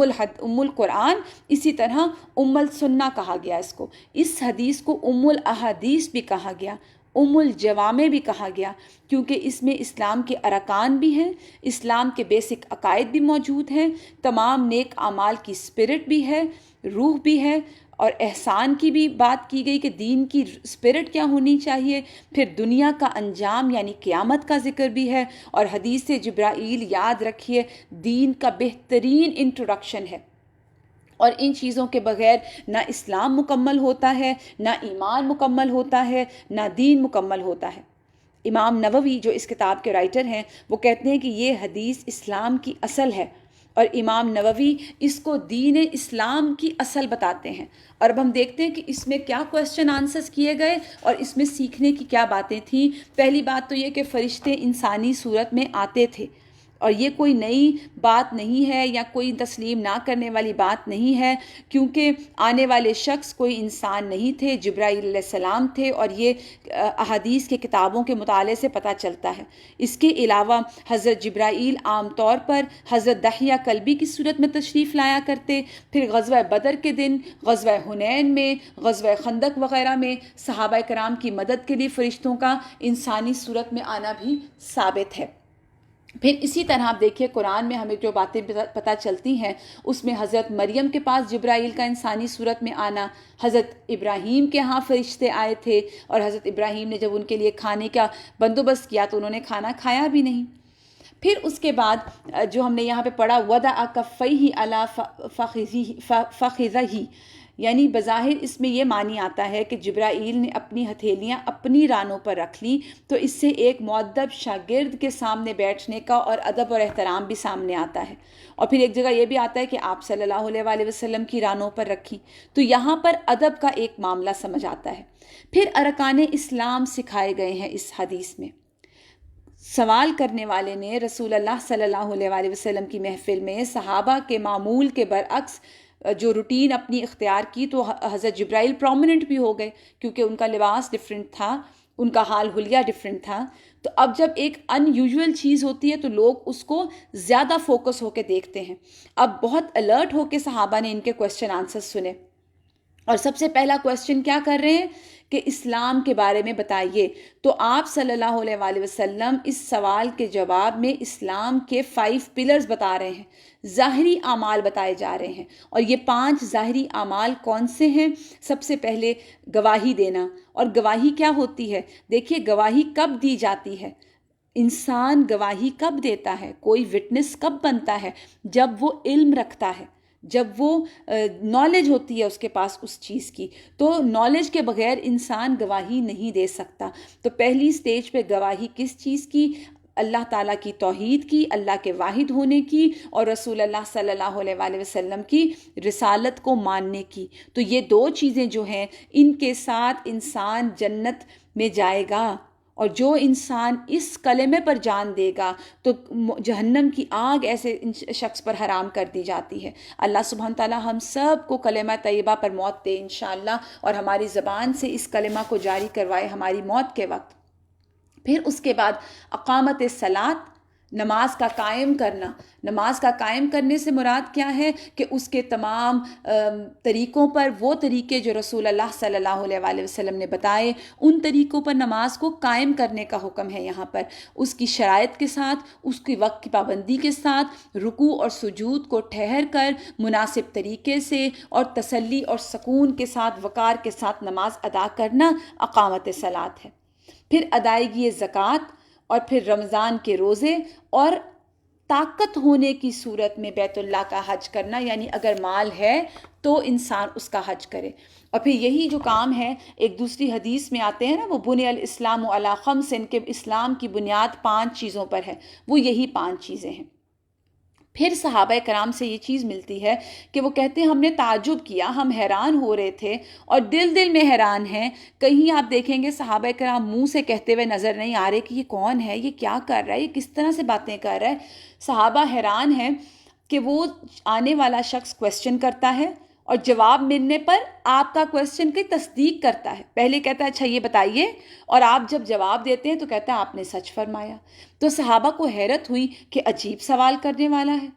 القرآن، اسی طرح ام السنہ کہا گیا اس کو. اس حدیث کو ام الاحادیث بھی کہا گیا، ام الجوامع بھی کہا گیا، کیونکہ اس میں اسلام کے ارکان بھی ہیں، اسلام کے بیسک عقائد بھی موجود ہیں، تمام نیک اعمال کی اسپرٹ بھی ہے، روح بھی ہے، اور احسان کی بھی بات کی گئی کہ دین کی اسپرٹ کیا ہونی چاہیے. پھر دنیا کا انجام یعنی قیامت کا ذکر بھی ہے، اور حدیث جبرائیل یاد رکھیے دین کا بہترین انٹروڈکشن ہے. اور ان چیزوں کے بغیر نہ اسلام مکمل ہوتا ہے، نہ ایمان مکمل ہوتا ہے، نہ دین مکمل ہوتا ہے. امام نووی جو اس کتاب کے رائٹر ہیں وہ کہتے ہیں کہ یہ حدیث اسلام کی اصل ہے، اور امام نووی اس کو دین اسلام کی اصل بتاتے ہیں. اور اب ہم دیکھتے ہیں کہ اس میں کیا کویسچن آنسرز کیے گئے اور اس میں سیکھنے کی کیا باتیں تھیں. پہلی بات تو یہ کہ فرشتے انسانی صورت میں آتے تھے، اور یہ کوئی نئی بات نہیں ہے یا کوئی تسلیم نہ کرنے والی بات نہیں ہے، کیونکہ آنے والے شخص کوئی انسان نہیں تھے، جبرائیل علیہ السلام تھے، اور یہ احادیث کے کتابوں کے مطالعے سے پتہ چلتا ہے. اس کے علاوہ حضرت جبرائیل عام طور پر حضرت دحیہ کلبی کی صورت میں تشریف لایا کرتے. پھر غزوہ بدر کے دن، غزوہ حنین میں، غزوہ خندق وغیرہ میں صحابہ کرام کی مدد کے لیے فرشتوں کا انسانی صورت میں آنا بھی ثابت ہے. پھر اسی طرح آپ دیکھیے قرآن میں ہمیں جو باتیں پتہ چلتی ہیں اس میں حضرت مریم کے پاس جبرائیل کا انسانی صورت میں آنا، حضرت ابراہیم کے ہاں فرشتے آئے تھے، اور حضرت ابراہیم نے جب ان کے لیے کھانے کا بندوبست کیا تو انہوں نے کھانا کھایا بھی نہیں. پھر اس کے بعد جو ہم نے یہاں پہ پڑھا وضع کفیہ علی فخذہ، یعنی بظاہر اس میں یہ معنی آتا ہے کہ جبرائیل نے اپنی ہتھیلیاں اپنی رانوں پر رکھ لیں، تو اس سے ایک مؤدب شاگرد کے سامنے بیٹھنے کا اور ادب اور احترام بھی سامنے آتا ہے. اور پھر ایک جگہ یہ بھی آتا ہے کہ آپ صلی اللہ علیہ وآلہ وسلم کی رانوں پر رکھی، تو یہاں پر ادب کا ایک معاملہ سمجھ آتا ہے. پھر ارکان اسلام سکھائے گئے ہیں اس حدیث میں. سوال کرنے والے نے رسول اللہ صلی اللہ علیہ وآلہ وسلم کی محفل میں صحابہ کے معمول کے برعکس جو روٹین اپنی اختیار کی، تو حضرت جبرائیل پرومیننٹ بھی ہو گئے، کیونکہ ان کا لباس ڈیفرنٹ تھا، ان کا حال حلیہ ڈیفرنٹ تھا. تو اب جب ایک ان یوزول چیز ہوتی ہے تو لوگ اس کو زیادہ فوکس ہو کے دیکھتے ہیں. اب بہت الرٹ ہو کے صحابہ نے ان کے کویسچن آنسر سنے، اور سب سے پہلا کویسچن کیا کر رہے ہیں کہ اسلام کے بارے میں بتائیے. تو آپ صلی اللہ علیہ وآلہ وسلم اس سوال کے جواب میں اسلام کے 5 پلرز بتا رہے ہیں، ظاہری اعمال بتائے جا رہے ہیں. اور یہ 5 ظاہری اعمال کون سے ہیں؟ سب سے پہلے گواہی دینا. اور گواہی کیا ہوتی ہے؟ دیکھیے گواہی کب دی جاتی ہے، انسان گواہی کب دیتا ہے، کوئی وٹنس کب بنتا ہے؟ جب وہ علم رکھتا ہے، جب وہ نالج ہوتی ہے اس کے پاس اس چیز کی. تو نالج کے بغیر انسان گواہی نہیں دے سکتا. تو پہلی سٹیج پہ گواہی کس چیز کی؟ اللہ تعالیٰ کی توحید کی، اللہ کے واحد ہونے کی، اور رسول اللہ صلی اللہ علیہ وآلہ وسلم کی رسالت کو ماننے کی. تو یہ 2 چیزیں جو ہیں ان کے ساتھ انسان جنت میں جائے گا. اور جو انسان اس کلمے پر جان دے گا تو جہنم کی آگ ایسے شخص پر حرام کر دی جاتی ہے. اللہ سبحانہ تعالیٰ ہم سب کو کلمہ طیبہ پر موت دے انشاءاللہ، اور ہماری زبان سے اس کلمہ کو جاری کروائے ہماری موت کے وقت. پھر اس کے بعد اقامت صلاۃ، نماز کا قائم کرنا. نماز کا قائم کرنے سے مراد کیا ہے کہ اس کے تمام طریقوں پر، وہ طریقے جو رسول اللہ صلی اللہ علیہ وآلہ وسلم نے بتائے ان طریقوں پر نماز کو قائم کرنے کا حکم ہے یہاں پر، اس کی شرائط کے ساتھ، اس کی وقت کی پابندی کے ساتھ، رکوع اور سجود کو ٹھہر کر مناسب طریقے سے اور تسلی اور سکون کے ساتھ، وقار کے ساتھ نماز ادا کرنا اقامت صلاۃ ہے. پھر ادائیگی زکوٰۃ، اور پھر رمضان کے روزے، اور طاقت ہونے کی صورت میں بیت اللہ کا حج کرنا، یعنی اگر مال ہے تو انسان اس کا حج کرے. اور پھر یہی جو کام ہے ایک دوسری حدیث میں آتے ہیں نا، وہ بنی الاسلام علی 5، ان کے اسلام کی بنیاد 5 چیزوں پر ہے، وہ یہی 5 چیزیں ہیں. پھر صحابہ کرام سے یہ چیز ملتی ہے کہ وہ کہتے ہیں ہم نے تعجب کیا، ہم حیران ہو رہے تھے اور دل میں حیران ہیں. کہیں آپ دیکھیں گے صحابہ کرام منہ سے کہتے ہوئے نظر نہیں آ رہے کہ یہ کون ہے، یہ کیا کر رہا ہے، یہ کس طرح سے باتیں کر رہا ہے. صحابہ حیران ہیں کہ وہ آنے والا شخص کویسچن کرتا ہے اور جواب ملنے پر آپ کا کویسچن کی تصدیق کرتا ہے. پہلے کہتا ہے اچھا یہ بتائیے، اور آپ جب جواب دیتے ہیں تو کہتا ہے آپ نے سچ فرمایا. تو صحابہ کو حیرت ہوئی کہ عجیب سوال کرنے والا ہے،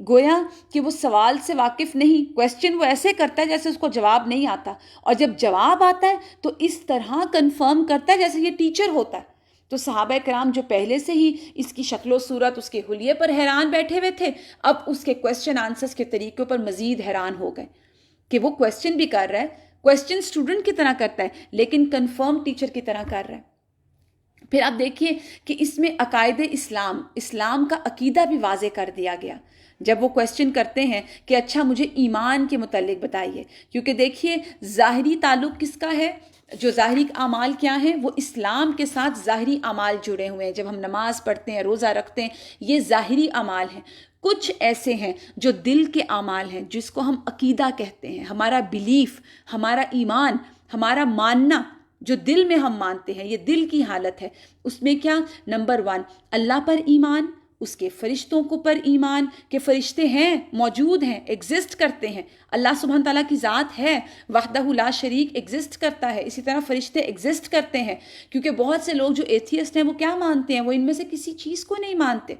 گویا کہ وہ سوال سے واقف نہیں، کویسچن وہ ایسے کرتا ہے جیسے اس کو جواب نہیں آتا، اور جب جواب آتا ہے تو اس طرح کنفرم کرتا ہے جیسے یہ ٹیچر ہوتا ہے. تو صحابہ کرام جو پہلے سے ہی اس کی شکل و صورت، اس کے حلیے پر حیران بیٹھے ہوئے تھے، اب اس کے کویسچن آنسرز کے طریقوں پر مزید حیران ہو گئے کہ وہ کویسچن بھی کر رہا ہے، کویسچن اسٹوڈنٹ کی طرح کرتا ہے لیکن کنفرم ٹیچر کی طرح کر رہا ہے. پھر آپ دیکھیے کہ اس میں عقائد اسلام کا عقیدہ بھی واضح کر دیا گیا. جب وہ کویسچن کرتے ہیں کہ اچھا مجھے ایمان کے متعلق بتائیے، کیونکہ دیکھیے ظاہری تعلق کس کا ہے، جو ظاہری اعمال کیا ہیں، وہ اسلام کے ساتھ ظاہری اعمال جڑے ہوئے ہیں. جب ہم نماز پڑھتے ہیں، روزہ رکھتے ہیں، یہ ظاہری اعمال ہیں. کچھ ایسے ہیں جو دل کے اعمال ہیں، جس کو ہم عقیدہ کہتے ہیں، ہمارا بلیف، ہمارا ایمان، ہمارا ماننا، جو دل میں ہم مانتے ہیں، یہ دل کی حالت ہے. اس میں کیا، نمبر 1 اللہ پر ایمان، اس کے فرشتوں کو پر ایمان کہ فرشتے ہیں، موجود ہیں، ایگزسٹ کرتے ہیں. اللہ سبحانہ تعالیٰ کی ذات ہے، وحدہ لا شریک، ایگزسٹ کرتا ہے. اسی طرح فرشتے ایگزسٹ کرتے ہیں، کیونکہ بہت سے لوگ جو ایتھیسٹ ہیں وہ کیا مانتے ہیں، وہ ان میں سے کسی چیز کو نہیں مانتے.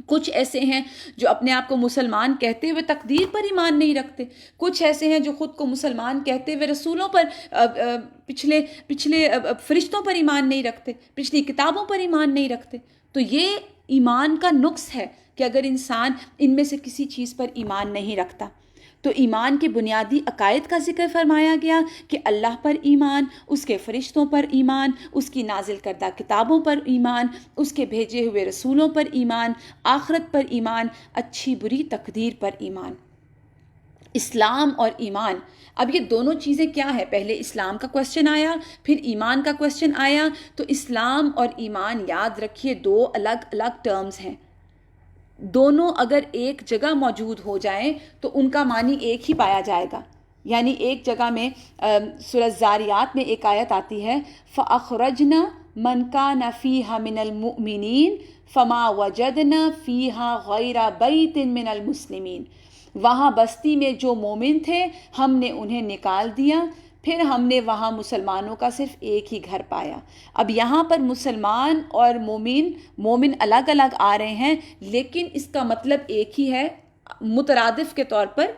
کچھ ایسے ہیں جو اپنے آپ کو مسلمان کہتے ہوئے تقدیر پر ایمان نہیں رکھتے. کچھ ایسے ہیں جو خود کو مسلمان کہتے ہوئے رسولوں پر، پچھلے فرشتوں پر ایمان نہیں رکھتے، پچھلی کتابوں پر ایمان نہیں رکھتے. تو یہ ایمان کا نقص ہے کہ اگر انسان ان میں سے کسی چیز پر ایمان نہیں رکھتا. تو ایمان کے بنیادی عقائد کا ذکر فرمایا گیا کہ اللہ پر ایمان، اس کے فرشتوں پر ایمان، اس کی نازل کردہ کتابوں پر ایمان، اس کے بھیجے ہوئے رسولوں پر ایمان، آخرت پر ایمان، اچھی بری تقدیر پر ایمان. اسلام اور ایمان، اب یہ دونوں چیزیں کیا ہے، پہلے اسلام کا کویسچن آیا، پھر ایمان کا کویسچن آیا. تو اسلام اور ایمان یاد رکھیے 2 الگ الگ ٹرمز ہیں. دونوں اگر ایک جگہ موجود ہو جائیں تو ان کا معنی ایک ہی پایا جائے گا. یعنی ایک جگہ میں سورہ زاریات میں ایک آیت آتی ہے فَأَخْرَجْنَا مَنْ كَانَ فِيهَا مِنَ الْمُؤْمِنِينَ فَمَا وَجَدْنَا فِيهَا غَيْرَ بَيْتٍ مِنَ الْمُسْلِمِينَ. وہاں بستی میں جو مومن تھے ہم نے انہیں نکال دیا، پھر ہم نے وہاں مسلمانوں کا صرف ایک ہی گھر پایا. اب یہاں پر مسلمان اور مومن الگ الگ آ رہے ہیں، لیکن اس کا مطلب ایک ہی ہے، مترادف کے طور پر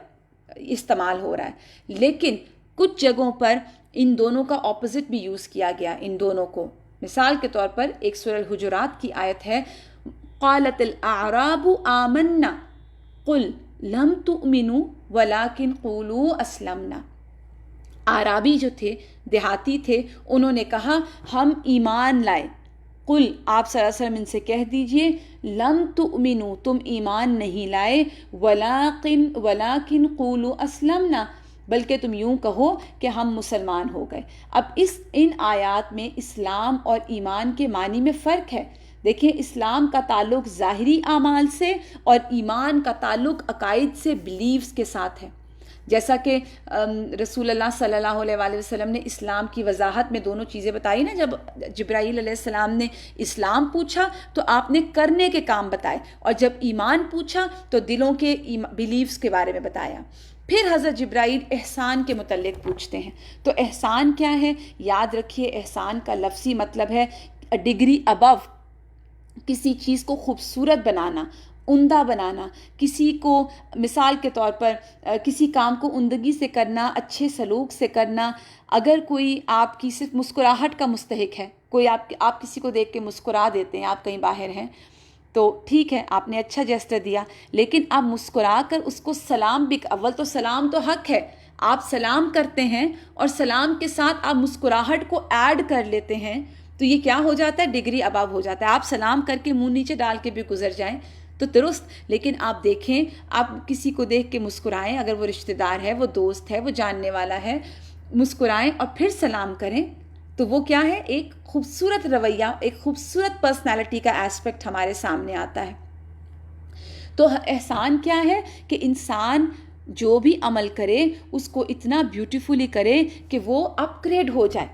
استعمال ہو رہا ہے. لیکن کچھ جگہوں پر ان دونوں کا اپوزٹ بھی یوز کیا گیا، ان دونوں کو. مثال کے طور پر ایک سورہ الحجرات کی آیت ہے قالت الاعراب آمنا قل لم تؤمنوا ولكن قولوا اسلمنا. اعرابی جو تھے، دیہاتی تھے، انہوں نے کہا ہم ایمان لائے. قل، آپ صلی اللہ علیہ وسلم ان سے کہہ دیجئے لم تؤمنوا، تم ایمان نہیں لائے، ولکن قولوا اسلمنا، بلکہ تم یوں کہو کہ ہم مسلمان ہو گئے. اب ان آیات میں اسلام اور ایمان کے معنی میں فرق ہے. دیکھیں، اسلام کا تعلق ظاہری اعمال سے اور ایمان کا تعلق عقائد سے، بلیفز کے ساتھ ہے. جیسا کہ رسول اللہ صلی اللہ علیہ وآلہ وسلم نے اسلام کی وضاحت میں دونوں چیزیں بتائی نا. جب جبرائیل علیہ السلام نے اسلام پوچھا تو آپ نے کرنے کے کام بتائے، اور جب ایمان پوچھا تو دلوں کے بلیفز کے بارے میں بتایا. پھر حضرت جبرائیل احسان کے متعلق پوچھتے ہیں. تو احسان کیا ہے؟ یاد رکھیے، احسان کا لفظی مطلب ہے ڈگری ابو، کسی چیز کو خوبصورت بنانا، عمدہ بنانا. کسی کو مثال کے طور پر کسی کام کو عمدگی سے کرنا، اچھے سلوک سے کرنا. اگر کوئی آپ کی صرف مسکراہٹ کا مستحق ہے، کوئی آپ کسی کو دیکھ کے مسکرا دیتے ہیں، آپ کہیں باہر ہیں تو ٹھیک ہے، آپ نے اچھا جیسچر دیا، لیکن آپ مسکرا کر اس کو سلام بھی، اول تو سلام تو حق ہے، آپ سلام کرتے ہیں اور سلام کے ساتھ آپ مسکراہٹ کو ایڈ کر لیتے ہیں، تو یہ کیا ہو جاتا ہے؟ ڈگری ابو ہو جاتا ہے. آپ سلام کر کے منہ نیچے ڈال کے بھی گزر جائیں تو درست، لیکن آپ دیکھیں، آپ کسی کو دیکھ کے مسکرائیں، اگر وہ رشتہ دار ہے، وہ دوست ہے، وہ جاننے والا ہے، مسکرائیں اور پھر سلام کریں، تو وہ کیا ہے؟ ایک خوبصورت رویہ، ایک خوبصورت پرسنالٹی کا ایسپیکٹ ہمارے سامنے آتا ہے. تو احسان کیا ہے؟ کہ انسان جو بھی عمل کرے اس کو اتنا بیوٹیفلی کرے کہ وہ اپ گریڈ ہو جائے.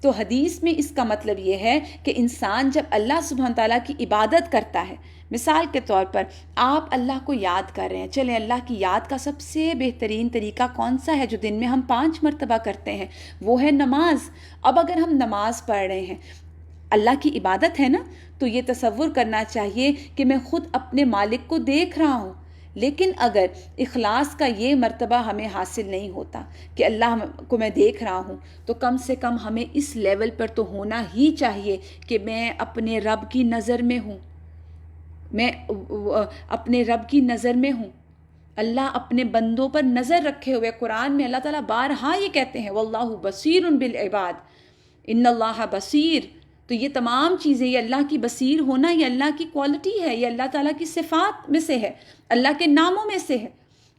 تو حدیث میں اس کا مطلب یہ ہے کہ انسان جب اللہ سبحانہ تعالیٰ کی عبادت کرتا ہے، مثال کے طور پر آپ اللہ کو یاد کر رہے ہیں، چلیں اللہ کی یاد کا سب سے بہترین طریقہ کون سا ہے جو دن میں ہم 5 مرتبہ کرتے ہیں؟ وہ ہے نماز۔ اب اگر ہم نماز پڑھ رہے ہیں، اللہ کی عبادت ہے نا، تو یہ تصور کرنا چاہیے کہ میں خود اپنے مالک کو دیکھ رہا ہوں۔ لیکن اگر اخلاص کا یہ مرتبہ ہمیں حاصل نہیں ہوتا کہ اللہ کو میں دیکھ رہا ہوں، تو کم سے کم ہمیں اس لیول پر تو ہونا ہی چاہیے کہ میں اپنے رب کی نظر میں ہوں، میں اپنے رب کی نظر میں ہوں۔ اللہ اپنے بندوں پر نظر رکھے ہوئے، قرآن میں اللہ تعالیٰ بارہا یہ کہتے ہیں واللہ بصیر بالعباد، ان اللہ بصیر۔ تو یہ تمام چیزیں، یہ اللہ کی بصیر ہونا، یہ اللہ کی کوالٹی ہے، یہ اللہ تعالیٰ کی صفات میں سے ہے، اللہ کے ناموں میں سے ہے۔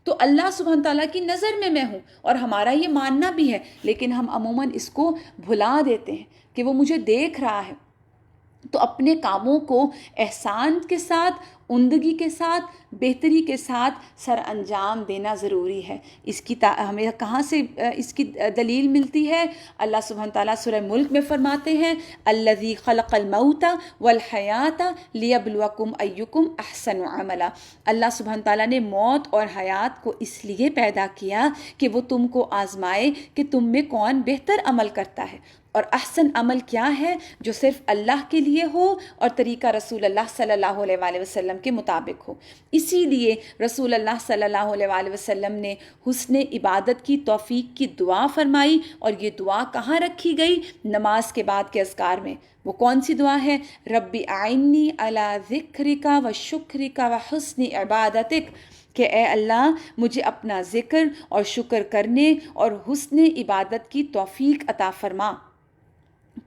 تو اللہ سبحانہ تعالیٰ کی نظر میں ہوں، اور ہمارا یہ ماننا بھی ہے، لیکن ہم عموماً اس کو بھلا دیتے ہیں کہ وہ مجھے دیکھ رہا ہے۔ تو اپنے کاموں کو احسان کے ساتھ، عمدگی کے ساتھ، بہتری کے ساتھ سر انجام دینا ضروری ہے۔ اس کی ہمیں کہاں سے اس کی دلیل ملتی ہے؟ اللہ سبحانہ تعالیٰ سورہ ملک میں فرماتے ہیں الذی خلق الموت والحیات لیبلوکم ایکم احسن عملا۔ اللہ سبحانہ تعالیٰ نے موت اور حیات کو اس لیے پیدا کیا کہ وہ تم کو آزمائے کہ تم میں کون بہتر عمل کرتا ہے۔ اور احسن عمل کیا ہے؟ جو صرف اللہ کے لیے ہو اور طریقہ رسول اللہ صلی اللہ علیہ وآلہ وسلم کے مطابق ہو۔ اسی لیے رسول اللہ صلی اللہ علیہ وآلہ وسلم نے حسن عبادت کی توفیق کی دعا فرمائی، اور یہ دعا کہاں رکھی گئی؟ نماز کے بعد کے اذکار میں۔ وہ کون سی دعا ہے؟ رب اعنی علی ذکرک و شکرک و حسن عبادتک، کہ اے اللہ مجھے اپنا ذکر اور شکر کرنے اور حسن عبادت کی توفیق عطا فرما۔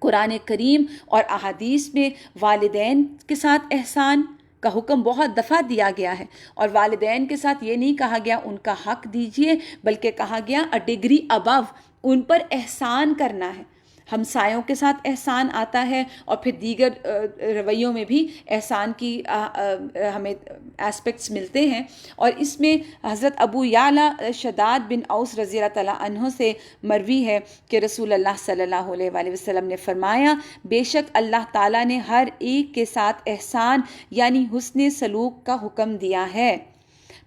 قرآن کریم اور احادیث میں والدین کے ساتھ احسان کا حکم بہت دفعہ دیا گیا ہے، اور والدین کے ساتھ یہ نہیں کہا گیا ان کا حق دیجیے، بلکہ کہا گیا a degree above، ان پر احسان کرنا ہے۔ ہمسایوں کے ساتھ احسان آتا ہے، اور پھر دیگر رویوں میں بھی احسان کی ہمیں اسپیکٹس ملتے ہیں۔ اور اس میں حضرت ابو یعلا شداد بن اوس رضی اللہ تعالیٰ عنہ سے مروی ہے کہ رسول اللہ صلی اللہ علیہ وآلہ وسلم نے فرمایا بے شک اللہ تعالیٰ نے ہر ایک کے ساتھ احسان یعنی حسن سلوک کا حکم دیا ہے۔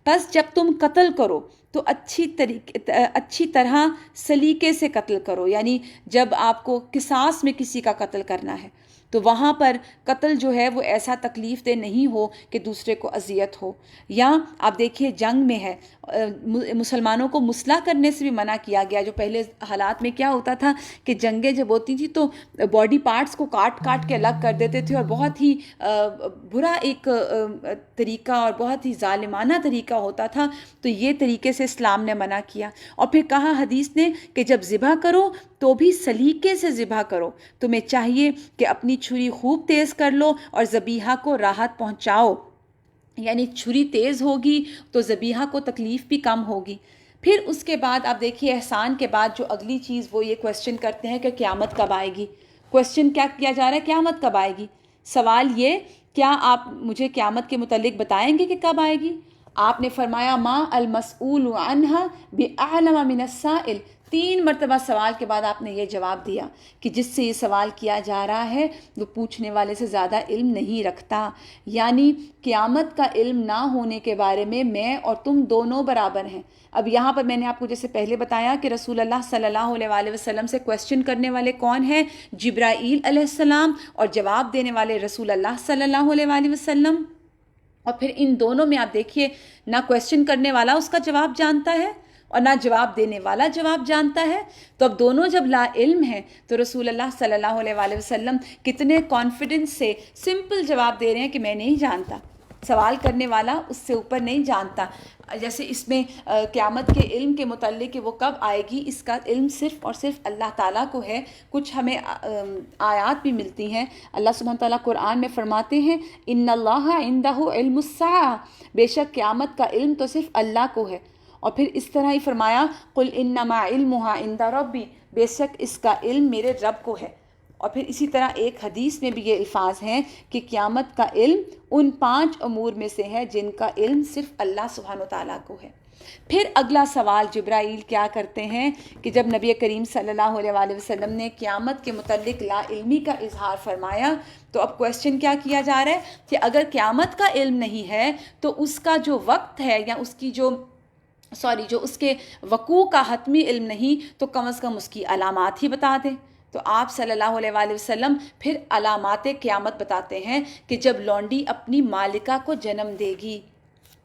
پس جب تم قتل کرو تو اچھی طرح سلیقے سے قتل کرو، یعنی جب آپ کو قصاص میں کسی کا قتل کرنا ہے تو وہاں پر قتل جو ہے وہ ایسا تکلیف دہ نہیں ہو کہ دوسرے کو اذیت ہو۔ یا آپ دیکھیے جنگ میں ہے، مسلمانوں کو مسلح کرنے سے بھی منع کیا گیا۔ جو پہلے حالات میں کیا ہوتا تھا کہ جنگیں جب ہوتی تھی تو باڈی پارٹس کو کاٹ کاٹ کے الگ کر دیتے تھے، اور بہت ہی برا ایک طریقہ اور بہت ہی ظالمانہ طریقہ ہوتا تھا۔ تو یہ طریقے سے اسلام نے منع کیا، اور پھر کہا حدیث نے کہ جب ذبح کرو تو بھی سلیقے سے ذبح کرو، تمہیں چاہیے کہ اپنی چھری خوب تیز کر لو اور ذبیحہ کو راحت پہنچاؤ، یعنی چھری تیز ہوگی تو ذبیحہ کو تکلیف بھی کم ہوگی۔ پھر اس کے بعد آپ دیکھیے احسان کے بعد جو اگلی چیز وہ یہ کویسچن کرتے ہیں کہ قیامت کب آئے گی۔ کویسچن کیا کیا جا رہا ہے؟ قیامت کب آئے گی؟ سوال یہ، کیا آپ مجھے قیامت کے متعلق بتائیں گے کہ کب آئے گی؟ آپ نے فرمایا ما المسئول عنہا بأعلم من السائل۔ 3 مرتبہ سوال کے بعد آپ نے یہ جواب دیا کہ جس سے یہ سوال کیا جا رہا ہے وہ پوچھنے والے سے زیادہ علم نہیں رکھتا، یعنی قیامت کا علم نہ ہونے کے بارے میں اور تم دونوں برابر ہیں۔ اب یہاں پر میں نے آپ کو جیسے پہلے بتایا کہ رسول اللہ صلی اللہ علیہ وآلہ وسلم سے کویسچن کرنے والے کون ہیں؟ جبرائیل علیہ السلام، اور جواب دینے والے رسول اللہ صلی اللہ علیہ وآلہ وسلم۔ اور پھر ان دونوں میں آپ دیکھیے نہ کویسچن کرنے والا اس کا جواب جانتا ہے اور نہ جواب دینے والا جواب جانتا ہے۔ تو اب دونوں جب لا علم ہیں تو رسول اللہ صلی اللہ علیہ وآلہ وسلم کتنے کانفیڈنس سے سمپل جواب دے رہے ہیں کہ میں نہیں جانتا، سوال کرنے والا اس سے اوپر نہیں جانتا۔ جیسے اس میں قیامت کے علم کے متعلق کہ وہ کب آئے گی، اس کا علم صرف اور صرف اللہ تعالیٰ کو ہے۔ کچھ ہمیں آیات بھی ملتی ہیں، اللہ سبحانہ تعالیٰ قرآن میں فرماتے ہیں ان اللہ عندہ علم الساعہ، بے شک قیامت کا علم تو صرف اللہ کو ہے۔ اور پھر اس طرح ہی فرمایا قل انما علمها عند ربی، بے شک اس کا علم میرے رب کو ہے۔ اور پھر اسی طرح ایک حدیث میں بھی یہ الفاظ ہیں کہ قیامت کا علم ان 5 امور میں سے ہے جن کا علم صرف اللہ سبحانہ و تعالیٰ کو ہے۔ پھر اگلا سوال جبرائیل کیا کرتے ہیں کہ جب نبی کریم صلی اللہ علیہ وآلہ وسلم نے قیامت کے متعلق لا علمی کا اظہار فرمایا، تو اب کویسچن کیا کیا جا رہا ہے کہ اگر قیامت کا علم نہیں ہے تو اس کا جو وقت ہے یا اس کی جو اس کے وقوع کا حتمی علم نہیں، تو کم از کم اس کی علامات ہی بتا دیں۔ تو آپ صلی اللہ علیہ وآلہ وسلم پھر علامات قیامت بتاتے ہیں کہ جب لونڈی اپنی مالکہ کو جنم دے گی۔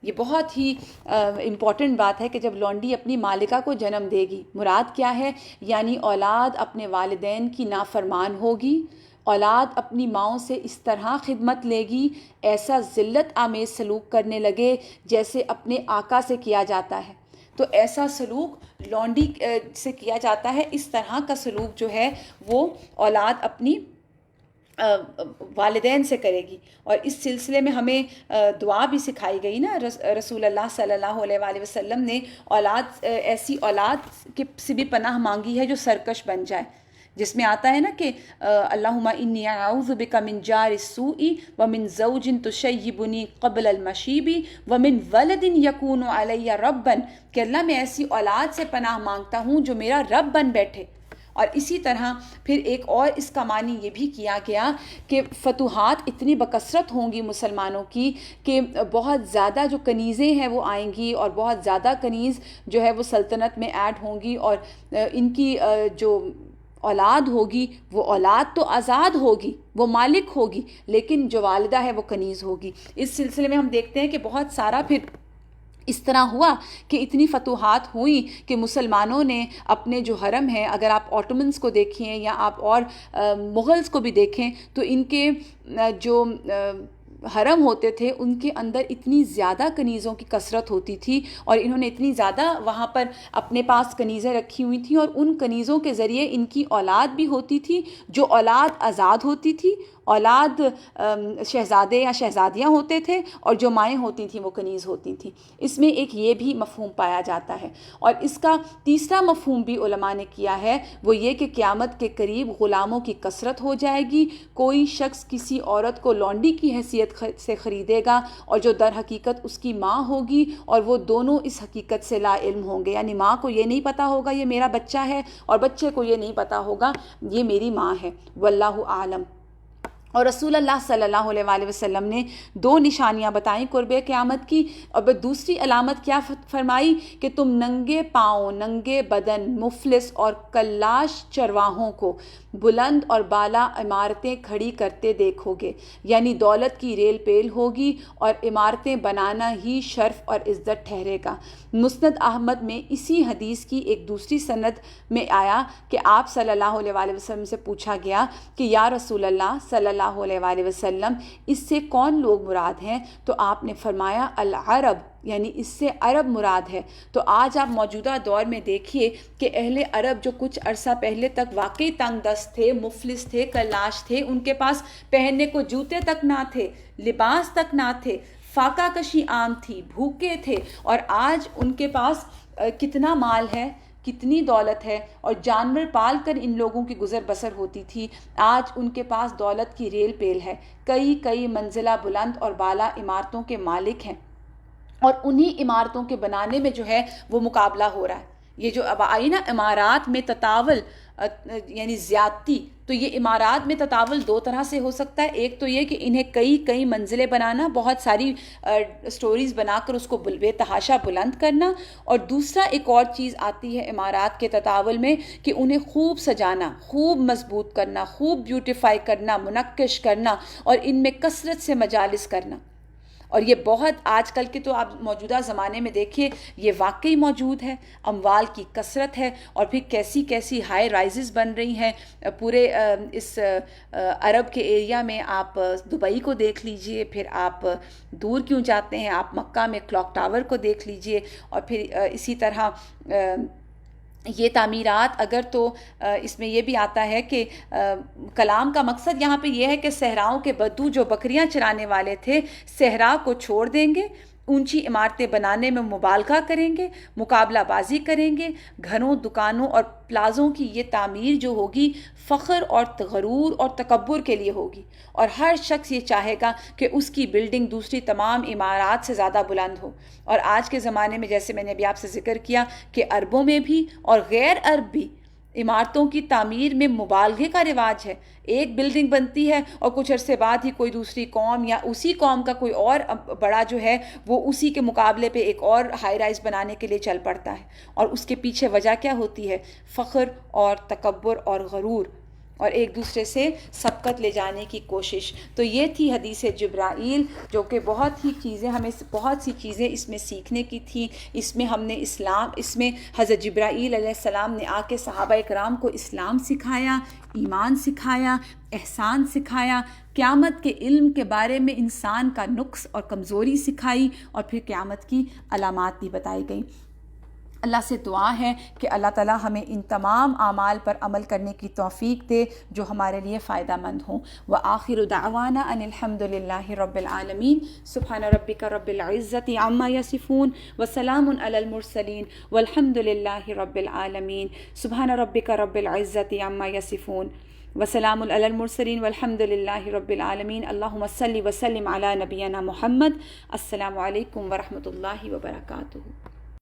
یہ بہت ہی امپورٹنٹ بات ہے کہ جب لونڈی اپنی مالکہ کو جنم دے گی، مراد کیا ہے؟ یعنی اولاد اپنے والدین کی نافرمان ہوگی، اولاد اپنی ماؤں سے اس طرح خدمت لے گی، ایسا ذلت آمیز سلوک کرنے لگے جیسے اپنے آقا سے کیا جاتا ہے۔ تو ایسا سلوک لونڈی سے کیا جاتا ہے، اس طرح کا سلوک جو ہے وہ اولاد اپنی والدین سے کرے گی۔ اور اس سلسلے میں ہمیں دعا بھی سکھائی گئی نا، رسول اللہ صلی اللہ علیہ وآلہ وسلم نے ایسی اولاد سے بھی پناہ مانگی ہے جو سرکش بن جائے، جس میں آتا ہے نا کہ اللہم انی اعوذ بک من جار السوء ومن زوج تشیبنی قبل المشیب ومن ولد یکون علی ربا، کہ اللہ میں ایسی اولاد سے پناہ مانگتا ہوں جو میرا رب بن بیٹھے۔ اور اسی طرح پھر ایک اور اس کا معنی یہ بھی کیا گیا کہ فتوحات اتنی بکثرت ہوں گی مسلمانوں کی کہ بہت زیادہ جو کنیزیں ہیں وہ آئیں گی، اور بہت زیادہ کنیز جو ہے وہ سلطنت میں ایڈ ہوں گی، اور ان کی جو اولاد ہوگی وہ اولاد تو آزاد ہوگی، وہ مالک ہوگی، لیکن جو والدہ ہے وہ کنیز ہوگی۔ اس سلسلے میں ہم دیکھتے ہیں کہ بہت سارا پھر اس طرح ہوا کہ اتنی فتوحات ہوئیں کہ مسلمانوں نے اپنے جو حرم ہیں، اگر آپ آٹومنس کو دیکھیں یا آپ اور مغلز کو بھی دیکھیں، تو ان کے جو حرم ہوتے تھے ان کے اندر اتنی زیادہ کنیزوں کی کثرت ہوتی تھی، اور انہوں نے اتنی زیادہ وہاں پر اپنے پاس کنیزیں رکھی ہوئی تھیں، اور ان کنیزوں کے ذریعے ان کی اولاد بھی ہوتی تھی، جو اولاد آزاد ہوتی تھی، اولاد شہزادے یا شہزادیاں ہوتے تھے، اور جو مائیں ہوتی تھیں وہ کنیز ہوتی تھیں۔ اس میں ایک یہ بھی مفہوم پایا جاتا ہے۔ اور اس کا تیسرا مفہوم بھی علماء نے کیا ہے، وہ یہ کہ قیامت کے قریب غلاموں کی کثرت ہو جائے گی، کوئی شخص کسی عورت کو لونڈی کی حیثیت سے خریدے گا، اور جو در حقیقت اس کی ماں ہوگی، اور وہ دونوں اس حقیقت سے لا علم ہوں گے، یعنی ماں کو یہ نہیں پتا ہوگا یہ میرا بچہ ہے، اور بچے کو یہ نہیں پتا ہوگا یہ میری ماں ہے، واللہ اعلم۔ اور رسول اللہ صلی اللہ علیہ وآلہ وسلم نے 2 نشانیاں بتائیں قرب قیامت کی، اور دوسری علامت کیا فرمائی کہ تم ننگے پاؤں، ننگے بدن، مفلس اور کلاش چرواہوں کو بلند اور بالا عمارتیں کھڑی کرتے دیکھو گے، یعنی دولت کی ریل پیل ہوگی، اور عمارتیں بنانا ہی شرف اور عزت ٹھہرے گا۔ مسند احمد میں اسی حدیث کی ایک دوسری سند میں آیا کہ آپ صلی اللہ علیہ وآلہ وسلم سے پوچھا گیا کہ یا رسول اللہ صلی اللہ علیہ وآلہ وسلم، اس سے کون لوگ مراد ہیں؟ تو آپ نے فرمایا العرب، یعنی اس سے عرب مراد ہے۔ تو آج آپ موجودہ دور میں دیکھیے کہ اہل عرب جو کچھ عرصہ پہلے تک واقعی تنگ دست تھے، مفلس تھے، کلاش تھے، ان کے پاس پہننے کو جوتے تک نہ تھے، لباس تک نہ تھے، فاقہ کشی عام تھی، بھوکے تھے، اور آج ان کے پاس کتنا مال ہے، کتنی دولت ہے، اور جانور پال کر ان لوگوں کی گزر بسر ہوتی تھی۔ آج ان کے پاس دولت کی ریل پیل ہے، کئی منزلہ بلند اور بالا عمارتوں کے مالک ہیں، اور انہی عمارتوں کے بنانے میں جو ہے وہ مقابلہ ہو رہا ہے۔ یہ جو اب آئی نا عمارات میں تطاول، یعنی زیادتی، تو یہ عمارات میں تطاول 2 طرح سے ہو سکتا ہے۔ ایک تو یہ کہ انہیں کئی منزلیں بنانا، بہت ساری سٹوریز بنا کر اس کو بے تحاشا بلند کرنا، اور دوسرا ایک اور چیز آتی ہے عمارات کے تطاول میں کہ انہیں خوب سجانا، خوب مضبوط کرنا، خوب بیوٹیفائی کرنا، منقش کرنا، اور ان میں کثرت سے مجالس کرنا۔ اور یہ بہت آج کل کے تو آپ موجودہ زمانے میں دیکھیے یہ واقعی موجود ہے، اموال کی کثرت ہے، اور پھر کیسی ہائی رائزز بن رہی ہیں پورے اس عرب کے ایریا میں۔ آپ دبئی کو دیکھ لیجئے، پھر آپ دور کیوں جاتے ہیں، آپ مکہ میں کلاک ٹاور کو دیکھ لیجئے، اور پھر اسی طرح یہ تعمیرات اگر تو اس میں یہ بھی آتا ہے کہ کلام کا مقصد یہاں پہ یہ ہے کہ صحراؤں کے بدو جو بکریاں چرانے والے تھے، صحرا کو چھوڑ دیں گے، اونچی عمارتیں بنانے میں مبالغہ کریں گے، مقابلہ بازی کریں گے، گھروں، دکانوں اور پلازوں کی یہ تعمیر جو ہوگی فخر اور غرور اور تکبر کے لیے ہوگی، اور ہر شخص یہ چاہے گا کہ اس کی بلڈنگ دوسری تمام عمارات سے زیادہ بلند ہو۔ اور آج کے زمانے میں جیسے میں نے ابھی آپ سے ذکر کیا کہ عربوں میں بھی اور غیر عرب بھی عمارتوں کی تعمیر میں مبالغے کا رواج ہے۔ ایک بلڈنگ بنتی ہے اور کچھ عرصے بعد ہی کوئی دوسری قوم یا اسی قوم کا کوئی اور بڑا جو ہے وہ اسی کے مقابلے پہ ایک اور ہائی رائز بنانے کے لیے چل پڑتا ہے، اور اس کے پیچھے وجہ کیا ہوتی ہے؟ فخر اور تکبر اور غرور اور ایک دوسرے سے سبقت لے جانے کی کوشش۔ تو یہ تھی حدیث جبرائیل، جو کہ بہت سی چیزیں اس میں سیکھنے کی تھی۔ اس میں ہم نے اس میں حضرت جبرائیل علیہ السلام نے آ کے صحابہ اکرام کو اسلام سکھایا، ایمان سکھایا، احسان سکھایا، قیامت کے علم کے بارے میں انسان کا نقص اور کمزوری سکھائی، اور پھر قیامت کی علامات بھی بتائی گئیں۔ اللہ سے دعا ہے کہ اللہ تعالیٰ ہمیں ان تمام اعمال پر عمل کرنے کی توفیق دے جو ہمارے لیے فائدہ مند ہوں۔ وآخر دعوانا ان الحمد للہ رب العالمین۔ سبحان ربک رب العزۃ عما یصفون وسلام علی المرسلین والحمد للہ رب العالمین۔ سبحان ربک رب العزۃ عما یصفون وسلام علی المرسلین والحمد للہ رب العالمین۔ اللہم صلی وسلم علی نبینا محمد۔ السلام علیکم ورحمۃ اللہ وبرکاتہ۔